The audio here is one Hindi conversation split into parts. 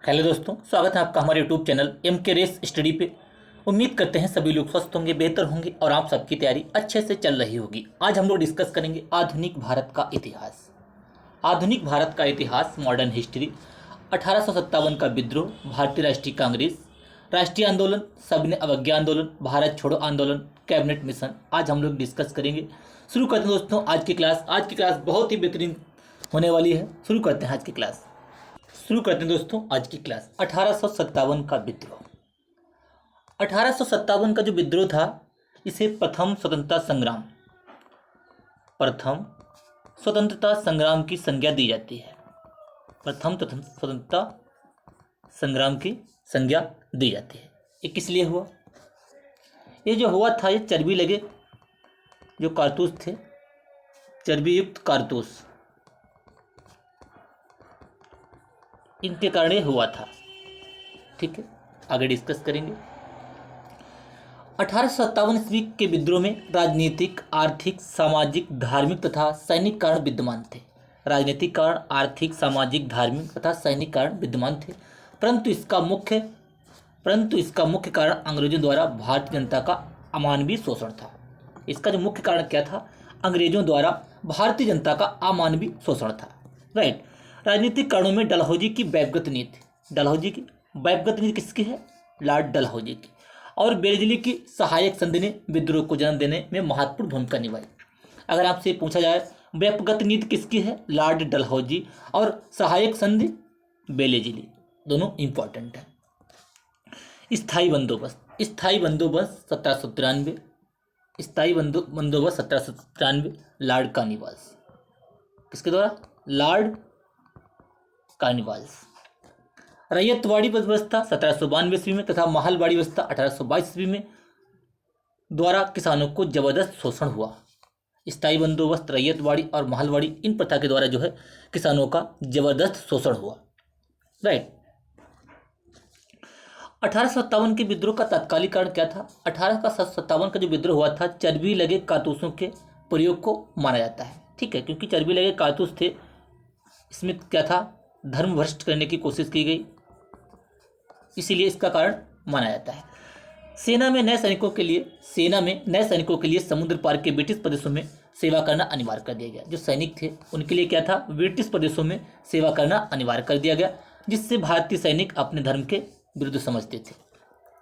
हेलो दोस्तों, स्वागत है आपका हमारे यूट्यूब चैनल एम के रेस स्टडी पे। उम्मीद करते हैं सभी लोग स्वस्थ होंगे, बेहतर होंगे और आप सबकी तैयारी अच्छे से चल रही होगी। आज हम लोग डिस्कस करेंगे आधुनिक भारत का इतिहास। आधुनिक भारत का इतिहास, मॉडर्न हिस्ट्री। 1857 का विद्रोह, भारतीय राष्ट्रीय कांग्रेस, राष्ट्रीय आंदोलन, सबने अवज्ञा आंदोलन, भारत छोड़ो आंदोलन, कैबिनेट मिशन, आज हम लोग डिस्कस करेंगे। शुरू करते हैं दोस्तों आज की क्लास। आज की क्लास बहुत ही बेहतरीन होने वाली है। शुरू करते हैं आज की क्लास। शुरू करते हैं दोस्तों आज की क्लास। 1857 का विद्रोह। 1857 का जो विद्रोह था, इसे प्रथम स्वतंत्रता संग्राम की संज्ञा दी जाती है। प्रथम स्वतंत्रता संग्राम की संज्ञा दी जाती है। ये किस लिए हुआ? ये जो हुआ था, ये चर्बी लगे जो कारतूस थे, चर्बी युक्त कारतूस, इनके कारण ये हुआ था। ठीक है, आगे डिस्कस करेंगे। 1857 ईस्वी के विद्रोह में राजनीतिक, आर्थिक, सामाजिक, धार्मिक तथा सैनिक कारण विद्यमान थे। राजनीतिक कारण, आर्थिक, सामाजिक, धार्मिक तथा सैनिक कारण विद्यमान थे, परंतु इसका मुख्य कारण अंग्रेजों द्वारा भारतीय जनता का अमानवीय शोषण था। इसका जो मुख्य कारण क्या था? अंग्रेजों द्वारा भारतीय जनता का अमानवीय शोषण था। राइट। राजनीतिक कारणों में डलहौजी की बैपगत नीति। डलहौजी की बैपगत नीति किसकी है? लॉर्ड डलहौजी की। और बेरजली की सहायक संधि ने विद्रोह को जन्म देने में महत्वपूर्ण भूमिका निभाई। अगर आपसे पूछा जाए बैपगत नीति किसकी है? लॉर्ड डलहौजी। और सहायक संधि बेरजली। दोनों इंपॉर्टेंट है। स्थायी बंदोबस्त। स्थायी बंदोबस्त 1793। स्थायी बंदोबस्त 1793, लॉर्ड कार्नवालिस। किसके द्वारा? Lord Cornwallis. रैयतवाड़ी व्यवस्था 1792 ईस्वी में तथा महलवाड़ी व्यवस्था 1822 ईस्वी में द्वारा किसानों को जबरदस्त शोषण हुआ। स्थायी बंदोबस्त, रैयतवाड़ी और महलवाड़ी, इन प्रथा के द्वारा जो है किसानों का जबरदस्त शोषण हुआ। राइट। 1857 के विद्रोह का तात्कालिक कारण क्या था? 1857 का जो विद्रोह हुआ था, चर्बी लगे कारतूसों के प्रयोग को माना जाता है। ठीक है, क्योंकि चर्बी लगे कारतूस थे, इसमें क्या था? धर्म भ्रष्ट करने की कोशिश की गई, इसीलिए इसका कारण माना जाता है। सेना में नए सैनिकों के लिए समुद्र पार के ब्रिटिश प्रदेशों में सेवा करना अनिवार्य कर दिया गया। जो सैनिक थे उनके लिए क्या था? ब्रिटिश प्रदेशों में सेवा करना अनिवार्य कर दिया गया, जिससे भारतीय सैनिक अपने धर्म के विरुद्ध समझते थे।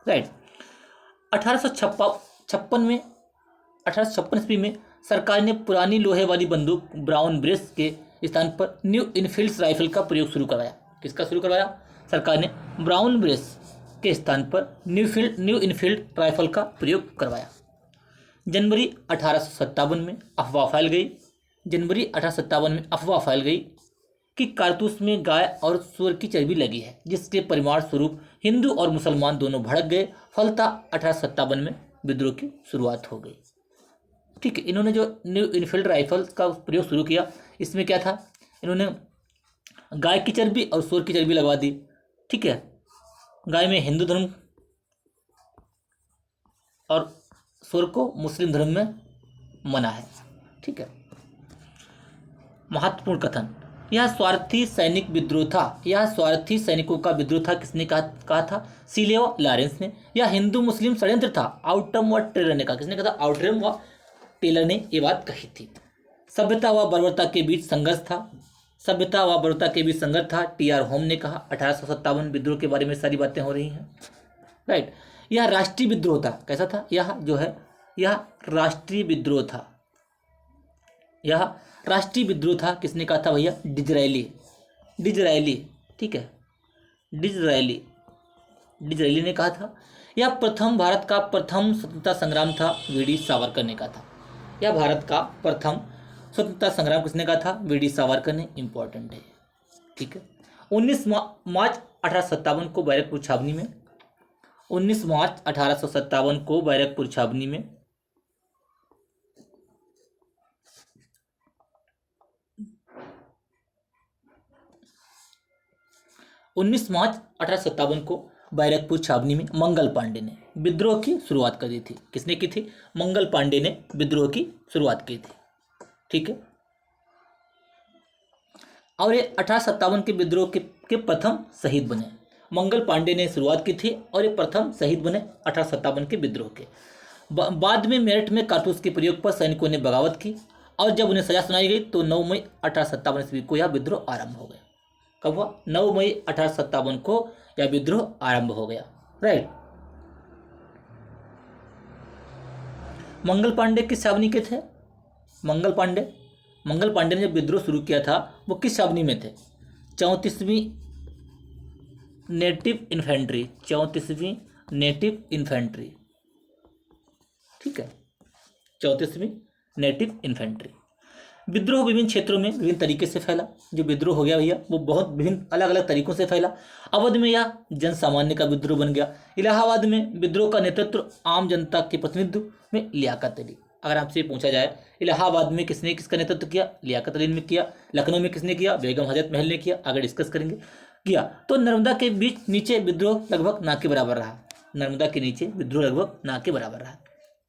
राइट। 1856 ईस्वी में सरकार ने पुरानी लोहे वाली बंदूक ब्राउन ब्रेस के स्थान पर न्यू इनफील्ड राइफल का प्रयोग शुरू करवाया। किसका शुरू करवाया? सरकार ने ब्राउन ब्रेस के स्थान पर न्यू इनफील्ड राइफल का प्रयोग करवाया। जनवरी 1857 में अफवाह फैल गई कि कारतूस में गाय और सूअर की चर्बी लगी है, जिसके परिणाम स्वरूप हिंदू और मुसलमान दोनों भड़क गए। फलतः 1857 में विद्रोह की शुरुआत हो गई। ठीक है, इन्होंने जो न्यू इनफील्ड राइफल का प्रयोग शुरू किया, इसमें क्या था? इन्होंने गाय की चर्बी और सूअर की चर्बी लगवा दी। ठीक है, गाय में हिंदू धर्म और सूअर को मुस्लिम धर्म में मना है। ठीक है। महत्वपूर्ण कथन। यह स्वार्थी सैनिक विद्रोह था। यह स्वार्थी सैनिकों का विद्रोह था। किसने कहा था? सीलेवा लॉरेंस ने। यह हिंदू मुस्लिम षड्यंत्र था। आउटरम व टेलर ने कहा। किसने कहा था? आउटरम व टेलर ने ये बात कही थी। सभ्यता व बर्बरता के बीच संघर्ष था। टी.आर. होम ने कहा। 1857 विद्रोह के बारे में सारी बातें हो रही हैं। राइट। यह राष्ट्रीय विद्रोह था। कैसा था? यह राष्ट्रीय विद्रोह था। किसने कहा था भैया? डिजरायली। ठीक है, डिजरायली ने कहा था। यह भारत का प्रथम स्वतंत्रता संग्राम था, वी.डी. सावरकर ने कहा था। यह भारत का प्रथम स्वतंत्रता संग्राम किसने कहा था? वी.डी. सावरकर ने। इंपॉर्टेंट है। ठीक है। 19 मार्च 1857 को बैरकपुर छावनी में 19 मार्च 1857 को बैरकपुर छावनी में मंगल पांडे ने विद्रोह की शुरुआत कर दी थी। किसने की थी? मंगल पांडे ने विद्रोह की शुरुआत की थी। ठीक है। और ये 1857 के विद्रोह के प्रथम शहीद बने। मंगल पांडे ने शुरुआत की थी और ये प्रथम शहीद बने 1857 के विद्रोह के। बाद में मेरठ में कारतूस के प्रयोग पर सैनिकों ने बगावत की और जब उन्हें सजा सुनाई गई तो 9 मई 1857 ईस्वी को यह विद्रोह आरंभ हो गया। कब हुआ? 9 मई 1857 को यह विद्रोह आरंभ हो गया। राइट। मंगल पांडे किस छावनी के थे? मंगल पांडे ने जब विद्रोह शुरू किया था वो किस छावनी में थे? 34वीं नेटिव इन्फेंट्री, 34वीं नेटिव इन्फेंट्री। ठीक है, 34वीं नेटिव इन्फेंट्री। विद्रोह विभिन्न क्षेत्रों में विभिन्न तरीके से फैला। जो विद्रोह हो गया भैया वो बहुत विभिन्न अलग अलग तरीकों से फैला। अवध में यह जन सामान्य का विद्रोह बन गया। इलाहाबाद में विद्रोह का नेतृत्व आम जनता के प्रतिनिधित्व में लियाकत अली। अगर आपसे पूछा जाए इलाहाबाद में किसने किसका नेतृत्व किया? लियाकत अली ने किया। लखनऊ में किसने किया? बेगम हजरत महल ने किया। आगे डिस्कस करेंगे। किया तो नर्मदा के बीच नीचे विद्रोह लगभग ना के बराबर रहा। नर्मदा के नीचे विद्रोह लगभग ना के बराबर रहा।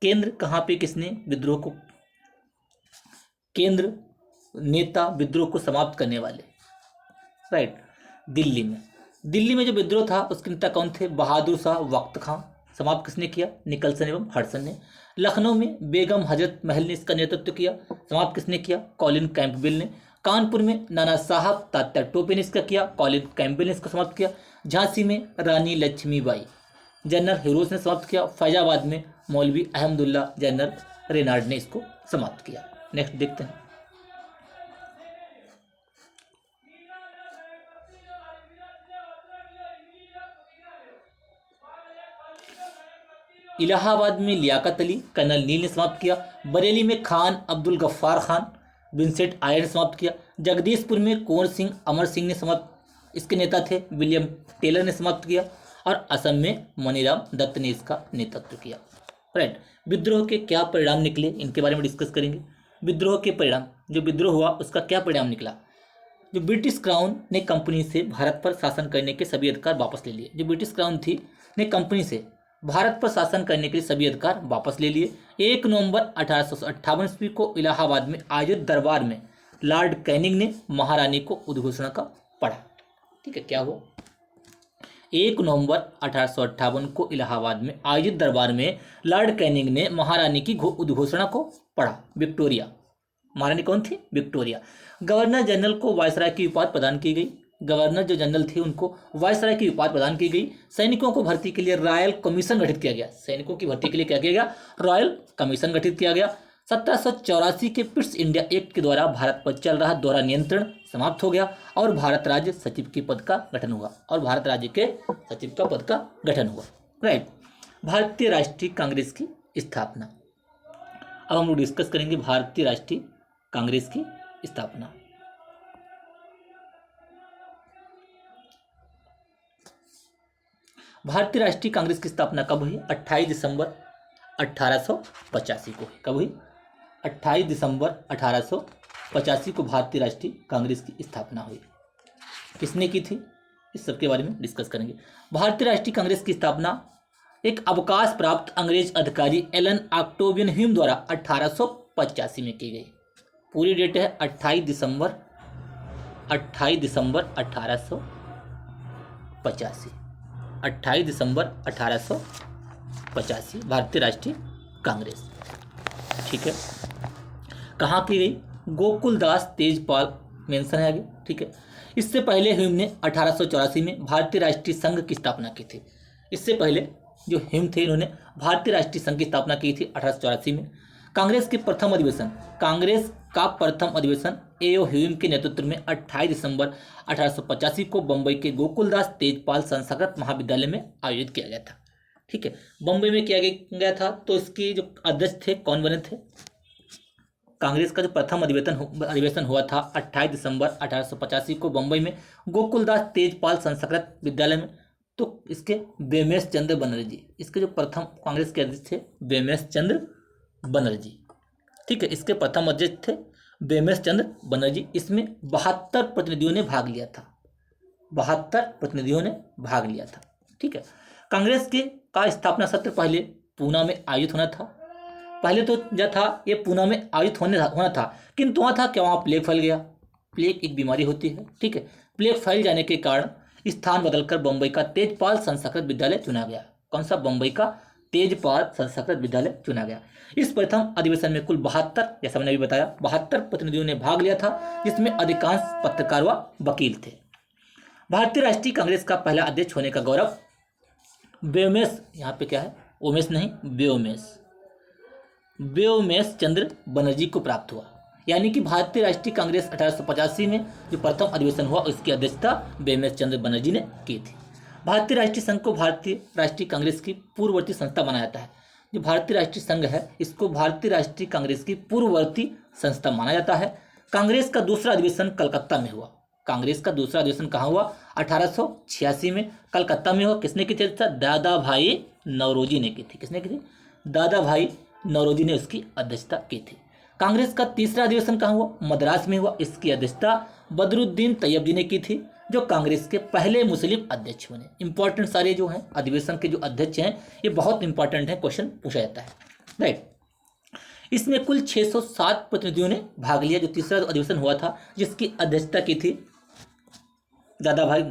केंद्र कहाँ पे किसने विद्रोह को, केंद्र नेता विद्रोह को समाप्त करने वाले? राइट, दिल्ली में जो विद्रोह था उसके नेता कौन थे? बहादुर शाह वक्त खां। समाप्त किसने किया? निकलसन एवं हडसन ने। लखनऊ में बेगम हजरत महल ने इसका नेतृत्व किया। समाप्त किसने किया? कॉलिन कैंपबेल ने। कानपुर में नाना साहब तात्या टोपे ने इसका किया। कॉलिन कैंपबेल ने इसको समाप्त किया। झांसी में रानी लक्ष्मीबाई, जनरल हीरोज ने समाप्त किया। फैजाबाद में मौलवी अहमदुल्ला, जनरल रेनार्ड ने इसको समाप्त किया। नेक्स्ट देखते हैं। इलाहाबाद में लियाकत अली, कर्नल नील ने समाप्त किया। बरेली में खान अब्दुल गफ्फार खान, विंसेंट आयर ने समाप्त किया। जगदीशपुर में कुंवर सिंह अमर सिंह ने समाप्त, इसके नेता थे विलियम टेलर ने समाप्त किया। और असम में मनीराम दत्त ने इसका नेतृत्व किया। राइट, विद्रोह के क्या परिणाम निकले इनके बारे में डिस्कस करेंगे। विद्रोह के परिणाम, जो विद्रोह हुआ उसका क्या परिणाम निकला? जो ब्रिटिश क्राउन ने कंपनी से भारत पर शासन करने के सभी अधिकार वापस ले लिए। जो ब्रिटिश क्राउन थी ने कंपनी से भारत पर शासन करने के लिए सभी अधिकार वापस ले लिए। 1 नवंबर 1858 ईस्वी को इलाहाबाद में आयोजित दरबार में लॉर्ड कैनिंग ने महारानी को उद्घोषणा का पढ़ा। ठीक है, क्या हुआ? 1 नवंबर 1858 को इलाहाबाद में आयोजित दरबार में लॉर्ड कैनिंग ने महारानी की उद्घोषणा को पढ़ा। विक्टोरिया, महारानी कौन थी? विक्टोरिया। गवर्नर जनरल को वायसराय की उपाधि प्रदान की गई। गवर्नर जो जनरल थे उनको वायसराय की उपाधि प्रदान की गई। सैनिकों को भर्ती के लिए रॉयल कमीशन गठित किया गया। सैनिकों की भर्ती के लिए क्या किया गया? रॉयल कमीशन गठित किया गया। 1784 के पिट्स इंडिया एक्ट के द्वारा भारत पर चल रहा दोहरा नियंत्रण समाप्त हो गया और भारत राज्य सचिव के पद का गठन हुआ। राइट, भारतीय राष्ट्रीय कांग्रेस की स्थापना। अब हम लोग डिस्कस करेंगे भारतीय राष्ट्रीय कांग्रेस की स्थापना। भारतीय राष्ट्रीय कांग्रेस की स्थापना कब हुई? 28 दिसंबर 1885 को। कब हुई? 28 दिसंबर 1885 को भारतीय राष्ट्रीय कांग्रेस की स्थापना हुई। किसने की थी? इस सब के बारे में डिस्कस करेंगे। भारतीय राष्ट्रीय कांग्रेस की स्थापना एक अवकाश प्राप्त अंग्रेज अधिकारी एलन ऑक्टेवियन ह्यूम द्वारा 1885 में की गई। पूरी डेट है 28 दिसंबर 1885। 28 दिसंबर 1885 भारतीय राष्ट्रीय कांग्रेस। ठीक है, कहाँ की गई? गोकुलदास तेजपाल मेंशन है आगे। ठीक है, इससे पहले ह्यूम ने 1884 में भारतीय राष्ट्रीय संघ की स्थापना की थी। इससे पहले जो ह्यूम थे इन्होंने भारतीय राष्ट्रीय संघ की स्थापना की थी 1884 में। कांग्रेस का प्रथम अधिवेशन एओ ह्यूम के नेतृत्व में 28 दिसंबर 1885 को बम्बई के गोकुलदास तेजपाल संस्कृत महाविद्यालय में आयोजित किया गया था। ठीक है, बम्बई में किया गया था। तो इसके जो अध्यक्ष थे कौन बने थे? कांग्रेस का जो प्रथम अधिवेशन हुआ था 28 दिसंबर 1885 को बम्बई में गोकुलदास तेजपाल संस्कृत विद्यालय में। तो इसके बेमेश चंद्र बनर्जी, इसके जो प्रथम कांग्रेस के अध्यक्ष थे बेमेश चंद्र बनर्जी। ठीक है, इसके प्रथम अध्यक्ष थे बेमेश चंद्र बनर्जी। इसमें 72 प्रतिनिधियों ने भाग लिया था। 72 प्रतिनिधियों ने भाग लिया था। ठीक है, कांग्रेस का स्थापना सत्र पहले पूना में आयोजित होना था। पहले तो जो था ये पूना में आयोजित होना था, किंतु वहाँ था कि वहाँ प्लेग फैल गया। प्लेग एक बीमारी होती है। ठीक है, प्लेग फैल जाने के कारण स्थान बदलकर बम्बई का तेजपाल संस्कृत विद्यालय चुना गया। कौन सा? बम्बई का तेजपाल संस्कृत विद्यालय चुना गया। इस प्रथम अधिवेशन में कुल 72, जैसा मैंने अभी बताया, 72 प्रतिनिधियों ने भाग लिया था, जिसमें अधिकांश पत्रकार व वकील थे। भारतीय राष्ट्रीय कांग्रेस का पहला अध्यक्ष होने का गौरव व्योमेश, यहाँ पे क्या है, उमेश नहीं, व्योमेश चंद्र बनर्जी को प्राप्त हुआ। यानी कि भारतीय राष्ट्रीय कांग्रेस 1885 में जो प्रथम अधिवेशन हुआ उसकी अध्यक्षता व्योमेश चंद्र बनर्जी ने की थी। भारतीय राष्ट्रीय संघ को भारतीय राष्ट्रीय कांग्रेस की पूर्ववर्ती संस्था माना जाता है। जो भारतीय राष्ट्रीय संघ है इसको भारतीय राष्ट्रीय कांग्रेस की पूर्ववर्ती संस्था माना जाता है। कांग्रेस का दूसरा अधिवेशन कलकत्ता में हुआ। कांग्रेस का दूसरा अधिवेशन कहाँ हुआ? 1886 में कलकत्ता में हुआ। किसने की थी? दादा भाई नौरोजी ने की थी। किसने की थी? दादा भाई नौरोजी ने उसकी अध्यक्षता की थी। कांग्रेस का तीसरा अधिवेशन कहाँ हुआ? मद्रास में हुआ। इसकी अध्यक्षता बदरुद्दीन तैयब जी ने की थी, जो कांग्रेस के पहले मुस्लिम अध्यक्ष बने। इंपॉर्टेंट सारे जो हैं अधिवेशन के जो अध्यक्ष हैं ये बहुत इंपॉर्टेंट है, क्वेश्चन पूछा जाता है, राइट। इसमें कुल 607 प्रतिनिधियों ने भाग लिया। जो तीसरा अधिवेशन हुआ था जिसकी अध्यक्षता की थी दादा भाई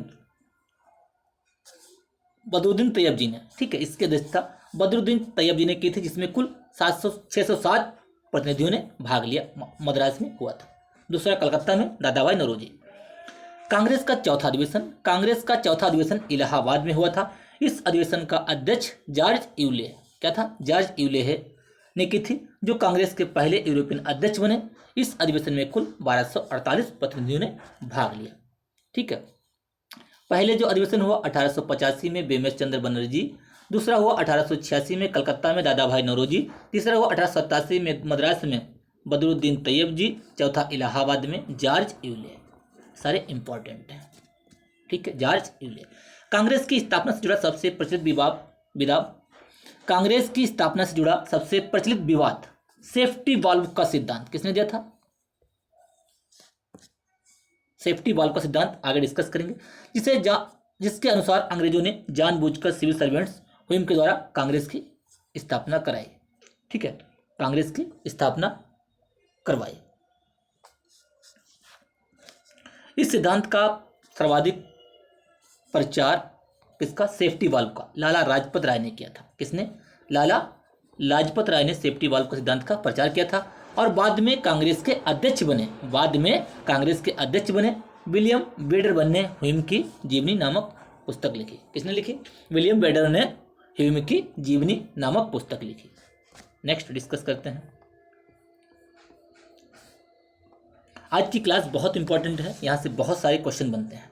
बदरुद्दीन तैयब जी ने, ठीक है, इसकी अध्यक्षता बदरुद्दीन तैयब जी ने की थी, जिसमें कुल 607 प्रतिनिधियों ने भाग लिया। मद्रास में हुआ था। दूसरा कलकत्ता में दादा भाई नौरोजी। कांग्रेस का चौथा अधिवेशन इलाहाबाद में हुआ था। इस अधिवेशन का अध्यक्ष जॉर्ज यूले, क्या था? जॉर्ज यूले ने की थी, जो कांग्रेस के पहले यूरोपियन अध्यक्ष बने। इस अधिवेशन में कुल 1248 प्रतिनिधियों ने भाग लिया, ठीक है। पहले जो अधिवेशन हुआ 1885 में व्योमेश चंद्र बनर्जी, दूसरा हुआ 1886 में कलकत्ता में दादा भाई नौरोजी, तीसरा हुआ 1887 में मद्रास में बदरुद्दीन तैयब जी, चौथा इलाहाबाद में जॉर्ज यूले। सारे इंपॉर्टेंट हैं, ठीक है। George Yule. कांग्रेस की स्थापना से जुड़ा सबसे प्रचलित विवाद सेफ्टी वाल्व का सिद्धांत किसने दिया था? सेफ्टी वाल्व का सिद्धांत आगे डिस्कस करेंगे, जिसके अनुसार अंग्रेजों ने जानबूझकर सिविल सर्वेंट्स हुइम के द्वारा कांग्रेस की स्थापना कराई, ठीक है, कांग्रेस की स्थापना करवाई। इस सिद्धांत का सर्वाधिक प्रचार किसका? सेफ्टी वाल्व का लाला लाजपत राय ने किया था। किसने? लाला लाजपत राय ने सेफ्टी वाल्व के सिद्धांत का प्रचार किया था। और बाद में कांग्रेस के अध्यक्ष बने विलियम बेडरबर्न ने हुइम की जीवनी नामक पुस्तक लिखी। किसने लिखी? विलियम बेडर ने हुइम की जीवनी नामक पुस्तक लिखी। नेक्स्ट डिस्कस करते हैं। आज की क्लास बहुत इंपॉर्टेंट है, यहां से बहुत सारे क्वेश्चन बनते हैं।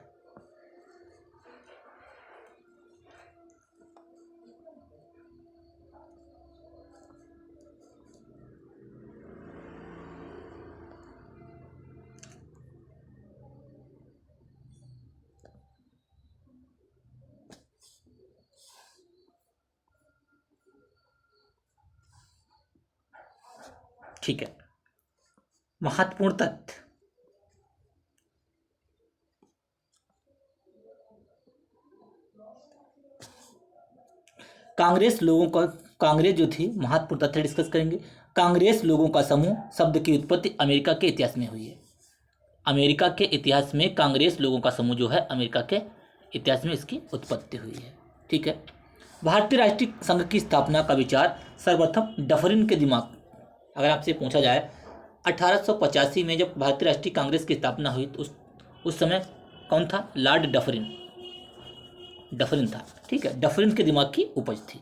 ठीक है, महत्वपूर्ण तथ्य। कांग्रेस जो थी, महत्वपूर्ण तथ्य डिस्कस करेंगे। कांग्रेस लोगों का समूह शब्द की उत्पत्ति अमेरिका के इतिहास में हुई है। अमेरिका के इतिहास में कांग्रेस लोगों का समूह जो है, अमेरिका के इतिहास में इसकी उत्पत्ति हुई है, ठीक है। भारतीय राष्ट्रीय संघ की स्थापना का विचार सर्वप्रथम डफरिन के दिमाग, अगर आपसे पूछा जाए 1885 में जब भारतीय राष्ट्रीय कांग्रेस की स्थापना हुई तो उस समय कौन था? लॉर्ड डफरिन था, ठीक है। डफरिन के दिमाग की उपज थी।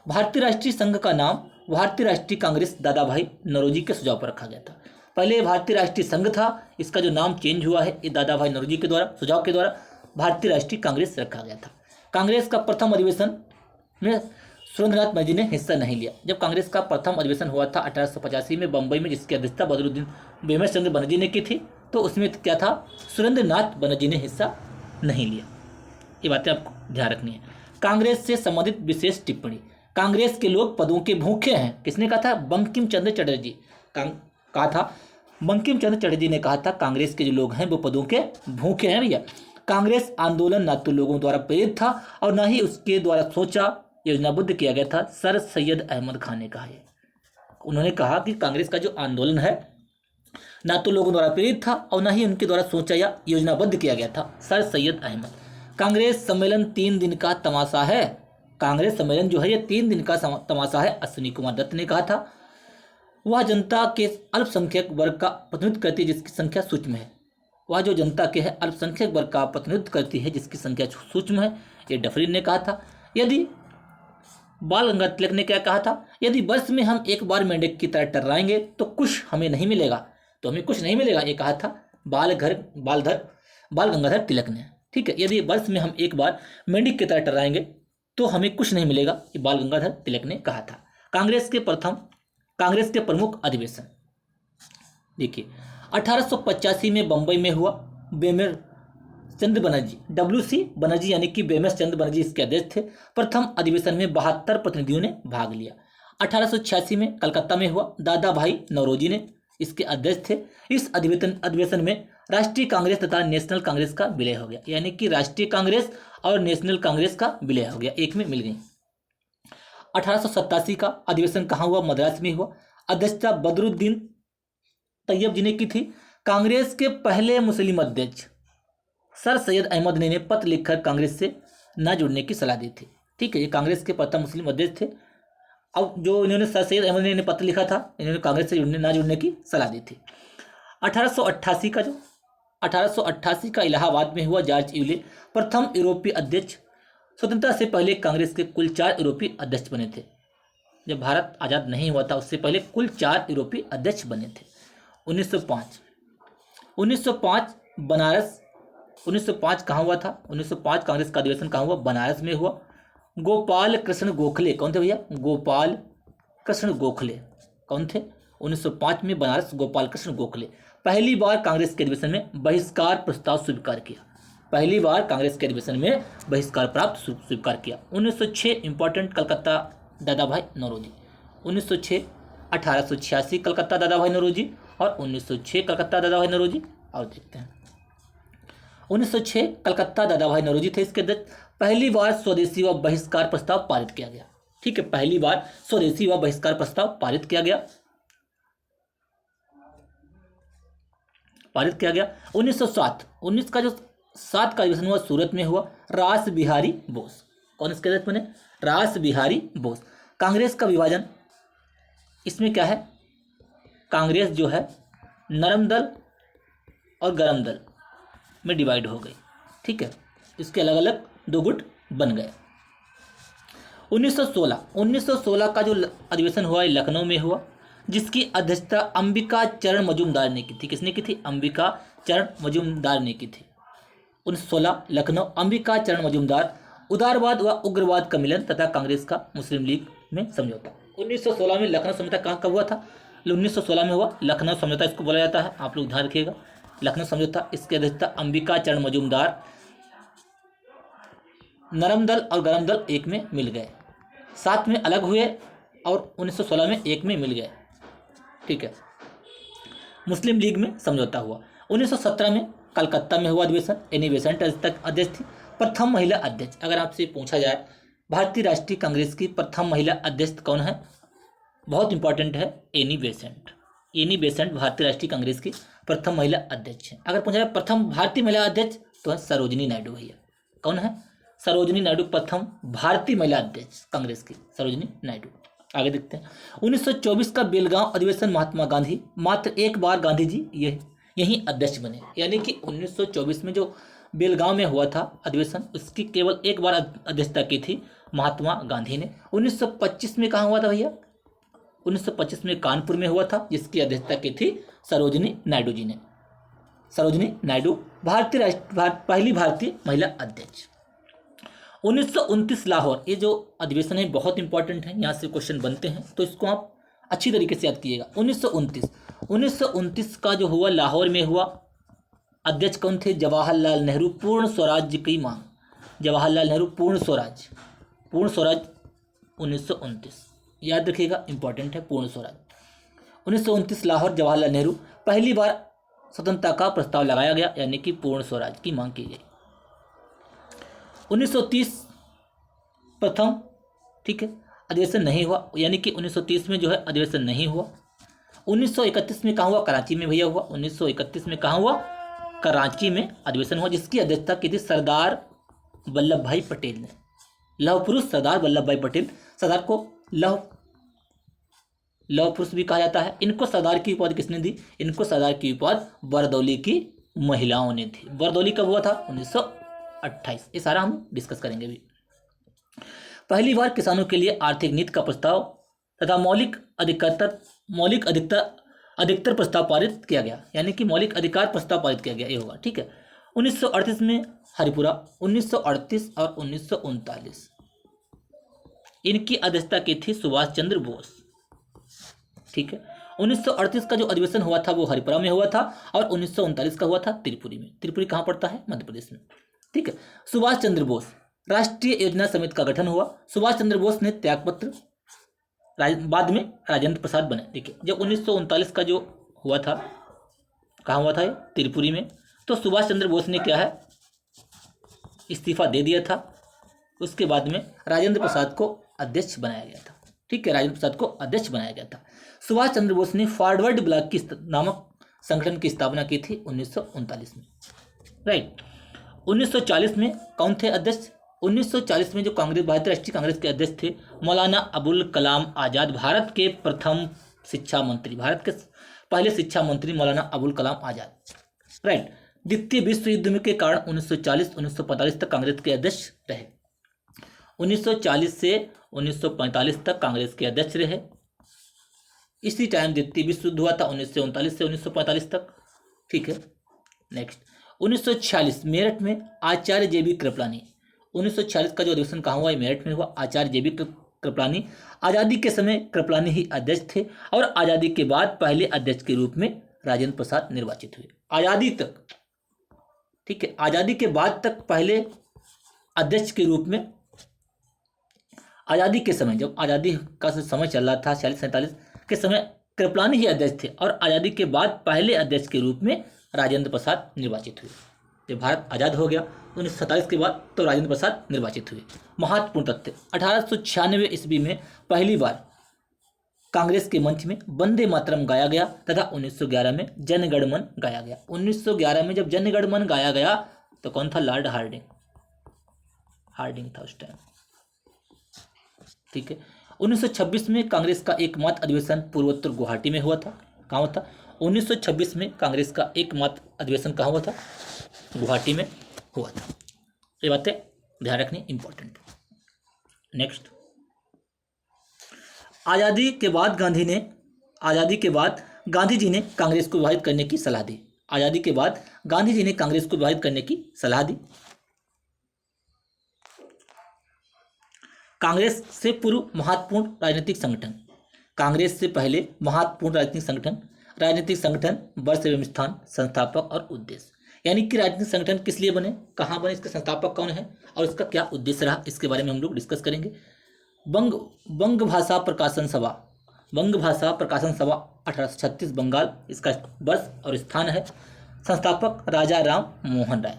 भारतीय राष्ट्रीय संघ का नाम भारतीय राष्ट्रीय कांग्रेस दादा भाई नौरोजी के सुझाव पर रखा गया था। पहले भारतीय राष्ट्रीय संघ था, इसका जो नाम चेंज हुआ है ये दादा भाई नौरोजी के द्वारा, सुझाव के द्वारा भारतीय राष्ट्रीय कांग्रेस रखा गया था। कांग्रेस का प्रथम अधिवेशन में सुरेंद्रनाथ बनर्जी ने हिस्सा नहीं लिया। जब कांग्रेस का प्रथम अधिवेशन हुआ था 1885 में बंबई में, जिसकी अध्यक्षता व्योमेश चंद्र बनर्जी ने की थी, तो उसमें क्या था? सुरेंद्रनाथ बनर्जी ने हिस्सा नहीं लिया। ये बातें आपको ध्यान रखनी है। कांग्रेस से संबंधित विशेष टिप्पणी। कांग्रेस के लोग पदों के भूखे हैं। किसने कहा था? बंकिम चंद्र चटर्जी कहा था। बंकिम चंद्र चटर्जी ने कहा था कांग्रेस के जो लोग हैं वो पदों के भूखे हैं भैया। कांग्रेस आंदोलन न तो लोगों द्वारा प्रेरित था और न ही उसके द्वारा सोचा योजनाबद्ध किया गया था। सर सैयद अहमद खान ने कहा, उन्होंने कहा कि कांग्रेस का जो आंदोलन है ना तो लोगों द्वारा प्रेरित था और न ही उनके द्वारा सोचा या योजनाबद्ध किया गया था। सर सैयद अहमद कांग्रेस सम्मेलन 3 दिन का तमाशा है। कांग्रेस सम्मेलन जो है ये 3 दिन का तमाशा है, अश्विनी कुमार दत्त ने कहा था। वह जनता के अल्पसंख्यक वर्ग का प्रतिनिधित्व करती है जिसकी संख्या सूक्ष्म है। वह जो जनता के है अल्पसंख्यक वर्ग का प्रतिनिधित्व करती है जिसकी संख्या सूक्ष्म है, ये डफरीन ने कहा था। यदि बाल गंगाधर तिलक ने क्या कहा था, यदि वर्ष में हम एक बार मेंढक की तरह टर्राएंगे तो कुछ हमें नहीं मिलेगा, तो हमें कुछ नहीं मिलेगा, ये कहा था बाल गंगाधर तिलक ने। ठीक है, यदि वर्ष में हम एक बार मेंढक की तरह टर्राएंगे तो हमें कुछ नहीं मिलेगा, ये बाल गंगाधर तिलक ने कहा था। कांग्रेस के प्रमुख अधिवेशन देखिए, 1885 में बंबई में हुआ। बेमेर चंद्र बनर्जी, WC बनर्जी यानी कि बेमेश चंद्र बनर्जी इसके अध्यक्ष थे। प्रथम अधिवेशन में 72 प्रतिनिधियों ने भाग लिया। 1886 में कलकत्ता में हुआ। दादा भाई नौरोजी ने इसके अध्यक्ष थे। इस अधिवेशन में राष्ट्रीय कांग्रेस तथा नेशनल कांग्रेस का विलय हो गया, यानी कि राष्ट्रीय कांग्रेस और नेशनल कांग्रेस का विलय हो गया, एक में मिल गई। 1887 का अधिवेशन कहाँ हुआ? मद्रास में हुआ। अध्यक्षता बदरुद्दीन तैयब जी ने की थी। कांग्रेस के पहले मुस्लिम अध्यक्ष सर सैयद अहमद ने पत्र लिखकर कांग्रेस से न जुड़ने की सलाह दी थी। ठीक है, ये कांग्रेस के प्रथम मुस्लिम अध्यक्ष थे। अब जो इन्होंने सर सैयद अहमद ने पत्र लिखा था, इन्होंने कांग्रेस से न जुड़ने की सलाह दी थी। 1888 का इलाहाबाद में हुआ। जॉर्ज यूले प्रथम यूरोपीय अध्यक्ष। स्वतंत्रता से पहले कांग्रेस के कुल 4 यूरोपीय अध्यक्ष बने थे। जब भारत आज़ाद नहीं हुआ था उससे पहले कुल 4 यूरोपीय अध्यक्ष बने थे। 1905 बनारस। 1905 कहाँ हुआ था? 1905 कांग्रेस का अधिवेशन कहाँ हुआ? बनारस में हुआ। गोपाल कृष्ण गोखले कौन थे भैया? गोपाल कृष्ण गोखले कौन थे? 1905 में बनारस गोपाल कृष्ण गोखले पहली बार कांग्रेस के अधिवेशन में बहिष्कार प्रस्ताव स्वीकार किया। पहली बार कांग्रेस के अधिवेशन में बहिष्कार प्राप्त स्वीकार किया। 1906 इंपॉर्टेंट कलकत्ता दादा भाई नौरोजी। 1906 1886 कलकत्ता दादा भाई नौरोजी और 1906 कलकत्ता दादा भाई नौरोजी। और देखते हैं 1906 कलकत्ता दादा भाई नौरोजी थे इसके अध्यक्ष। पहली बार स्वदेशी व बहिष्कार प्रस्ताव पारित किया गया। ठीक है, पहली बार स्वदेशी व बहिष्कार प्रस्ताव पारित किया गया। 1907 का जो 7 का अधिवेशन हुआ सूरत में हुआ। रास बिहारी बोस कौन इसके अध्यक्ष बने? रास बिहारी बोस। कांग्रेस का विभाजन इसमें क्या है? कांग्रेस जो है नरम दल और गरम दल में डिवाइड हो गई। ठीक है, इसके अलग अलग 2 गुट बन गए। 1916 का जो अधिवेशन हुआ लखनऊ में हुआ, जिसकी अध्यक्षता अंबिका चरण मजूमदार ने की थी। किसने की थी? अंबिका चरण मजूमदार ने की थी। 1916 लखनऊ, अंबिका चरण मजूमदार। उदारवाद व उग्रवाद का मिलन तथा कांग्रेस का मुस्लिम लीग में समझौता। 1916 में लखनऊ समझौता कहाँ कब हुआ था? 1916 में हुआ लखनऊ समझौता, इसको बोला जाता है, आप लोग ध्यान रखिएगा। लखनऊ समझौता, इसकी अध्यक्षता अंबिका चरण मजूमदार। नरम दल और गरम दल एक में मिल गए, साथ में अलग हुए और 1916 में एक में मिल गए। ठीक है, मुस्लिम लीग में समझौता हुआ। 1917 में कलकत्ता में हुआ अधिवेशन। एनी बेसेंट तक अध्यक्ष थी। प्रथम महिला अध्यक्ष, अगर आपसे पूछा जाए भारतीय राष्ट्रीय कांग्रेस की प्रथम महिला अध्यक्ष कौन है? बहुत इंपॉर्टेंट है, एनी बेसेंट। एनी बेसेंट भारतीय राष्ट्रीय कांग्रेस की प्रथम महिला अध्यक्ष है। अगर पूछा जाए प्रथम भारतीय महिला अध्यक्ष तो है सरोजिनी नायडू भैया। कौन है? सरोजिनी नायडू प्रथम भारतीय महिला अध्यक्ष कांग्रेस की, सरोजिनी नायडू। आगे देखते हैं 1924 का बेलगांव अधिवेशन। महात्मा गांधी, मात्र एक बार गांधी जी यही अध्यक्ष बने, यानी कि 1924 में जो बेलगांव में हुआ था अधिवेशन, उसकी केवल एक बार अध्यक्षता की थी महात्मा गांधी ने। 1925 में कहाँ हुआ था भैया? 1925 में कानपुर में हुआ था, जिसकी अध्यक्षता की थी सरोजिनी नायडू जी ने। सरोजिनी नायडू पहली भारतीय महिला अध्यक्ष। 1929 लाहौर, ये जो अधिवेशन है बहुत इंपॉर्टेंट है, यहाँ से क्वेश्चन बनते हैं तो इसको आप अच्छी तरीके से याद कीजिएगा। 1929 का जो हुआ लाहौर में हुआ, अध्यक्ष कौन थे? जवाहरलाल नेहरू। पूर्ण स्वराज्य की मांग, जवाहरलाल नेहरू पूर्ण स्वराज 1929 याद रखिएगा, इंपॉर्टेंट है पूर्ण स्वराज। 1929 लाहौर, जवाहरलाल नेहरू। पहली बार स्वतंत्रता का प्रस्ताव लगाया गया, यानी कि पूर्ण स्वराज की मांग की गई। 1930 प्रथम, ठीक है, अधिवेशन नहीं हुआ, यानी कि 1930 में जो है अधिवेशन नहीं हुआ। 1931 में कहाँ हुआ? कराची में भैया हुआ। 1931 में कहाँ हुआ? कराची में अधिवेशन हुआ, जिसकी अध्यक्षता की थी सरदार वल्लभ भाई पटेल ने। लौह पुरुष सरदार वल्लभ भाई पटेल, सरदार को लौह पुरुष भी कहा जाता है। इनको सरदार की उपाधि किसने दी? इनको सरदार की उपाधि बरदौली की महिलाओं ने दी। बरदौली कब हुआ था? 1928। ये सारा हम डिस्कस करेंगे भी। पहली बार किसानों के लिए आर्थिक नीति का प्रस्ताव तथा मौलिक अधिकतर प्रस्ताव पारित किया गया, यानी कि मौलिक अधिकार प्रस्ताव पारित किया गया, ये होगा। ठीक है। 1938 में हरिपुरा, 1938 और 1939 इनकी अध्यक्षता की थी सुभाष चंद्र बोस। ठीक है। 1938 का जो अधिवेशन हुआ था वो हरिपुरा में हुआ था और 1939 का हुआ था त्रिपुरी में। त्रिपुरी कहाँ पड़ता है? मध्य प्रदेश में। ठीक है। सुभाष चंद्र बोस, राष्ट्रीय योजना समिति का गठन हुआ। सुभाष चंद्र बोस ने त्यागपत्र, बाद में राजेंद्र प्रसाद बने। देखिए, जब 1939 का जो हुआ था, कहाँ हुआ था? ये त्रिपुरी में। तो सुभाष चंद्र बोस ने क्या है, इस्तीफा दे दिया था। उसके बाद में राजेंद्र प्रसाद को अध्यक्ष बनाया गया था। ठीक है, राजेंद्र प्रसाद को अध्यक्ष बनाया गया था। सुभाष चंद्र बोस ने फॉरवर्ड ब्लॉक की नामक संगठन की स्थापना की थी 1939 में। राइट। 1940 में कौन थे अध्यक्ष? 1940 में जो कांग्रेस, भारतीय राष्ट्रीय कांग्रेस के अध्यक्ष थे मौलाना अबुल कलाम आज़ाद, भारत के प्रथम शिक्षा मंत्री, भारत के पहले शिक्षा मंत्री मौलाना अबुल कलाम आज़ाद। राइट। द्वितीय विश्व युद्ध के कारण 1940-1945 तक कांग्रेस के अध्यक्ष रहे। 1940 से 1945 तक कांग्रेस के अध्यक्ष रहे। इसी टाइम द्वितीय विश्व युद्ध हुआ था, 1939 से 1945 तक। ठीक है। नेक्स्ट, 1946 मेरठ में आचार्य जेबी कृपलानी। 1946 का जो अधिवेशन कहाँ हुआ? मेरठ में हुआ। आचार्य जेबी कृपलानी, आज़ादी के समय कृपलानी ही अध्यक्ष थे और आज़ादी के बाद पहले अध्यक्ष के रूप में राजेंद्र प्रसाद निर्वाचित हुए। आज़ादी तक, ठीक है, आज़ादी के बाद तक पहले अध्यक्ष के रूप में, आज़ादी के समय, जब आज़ादी का समय चल रहा था 46-47 के समय कृपलानी ही अध्यक्ष थे और आज़ादी के बाद पहले अध्यक्ष के रूप में राजेंद्र प्रसाद निर्वाचित हुए। जब भारत आज़ाद हो गया 1947 के बाद तो राजेंद्र प्रसाद निर्वाचित हुए। महत्वपूर्ण तथ्य, 1896 ईस्वी में पहली बार कांग्रेस के मंच में वंदे मातरम गाया गया तथा 1911 में जनगण मन गाया गया। 1911 में जब जनगण मन गाया गया तो कौन था? लॉर्ड हार्डिंग, हार्डिंग था उस टाइम। ठीक है। 1926 में कांग्रेस का एकमात्र अधिवेशन पूर्वोत्तर गुवाहाटी में हुआ था। कहाँ हुआ था? 1926 में कांग्रेस का एकमात्र अधिवेशन कहाँ हुआ था? गुवाहाटी में हुआ था। ये बातें ध्यान रखनी इंपॉर्टेंट। नेक्स्ट, आज़ादी के बाद गांधी जी ने कांग्रेस को विभाजित करने की सलाह दी। आज़ादी के बाद गांधी जी ने कांग्रेस को विभाजित करने की सलाह दी। कांग्रेस से पूर्व महत्वपूर्ण राजनीतिक संगठन, कांग्रेस से पहले महत्वपूर्ण राजनीतिक संगठन, वर्ष एवं स्थान, संस्थापक और उद्देश्य। यानी कि राजनीतिक संगठन किस लिए बने, कहाँ बने, इसके संस्थापक कौन है और इसका क्या उद्देश्य रहा, इसके बारे में हम लोग डिस्कस करेंगे। बंग भाषा प्रकाशन सभा 1836 बंगाल, इसका वर्ष और स्थान है। संस्थापक राजा राम मोहन राय।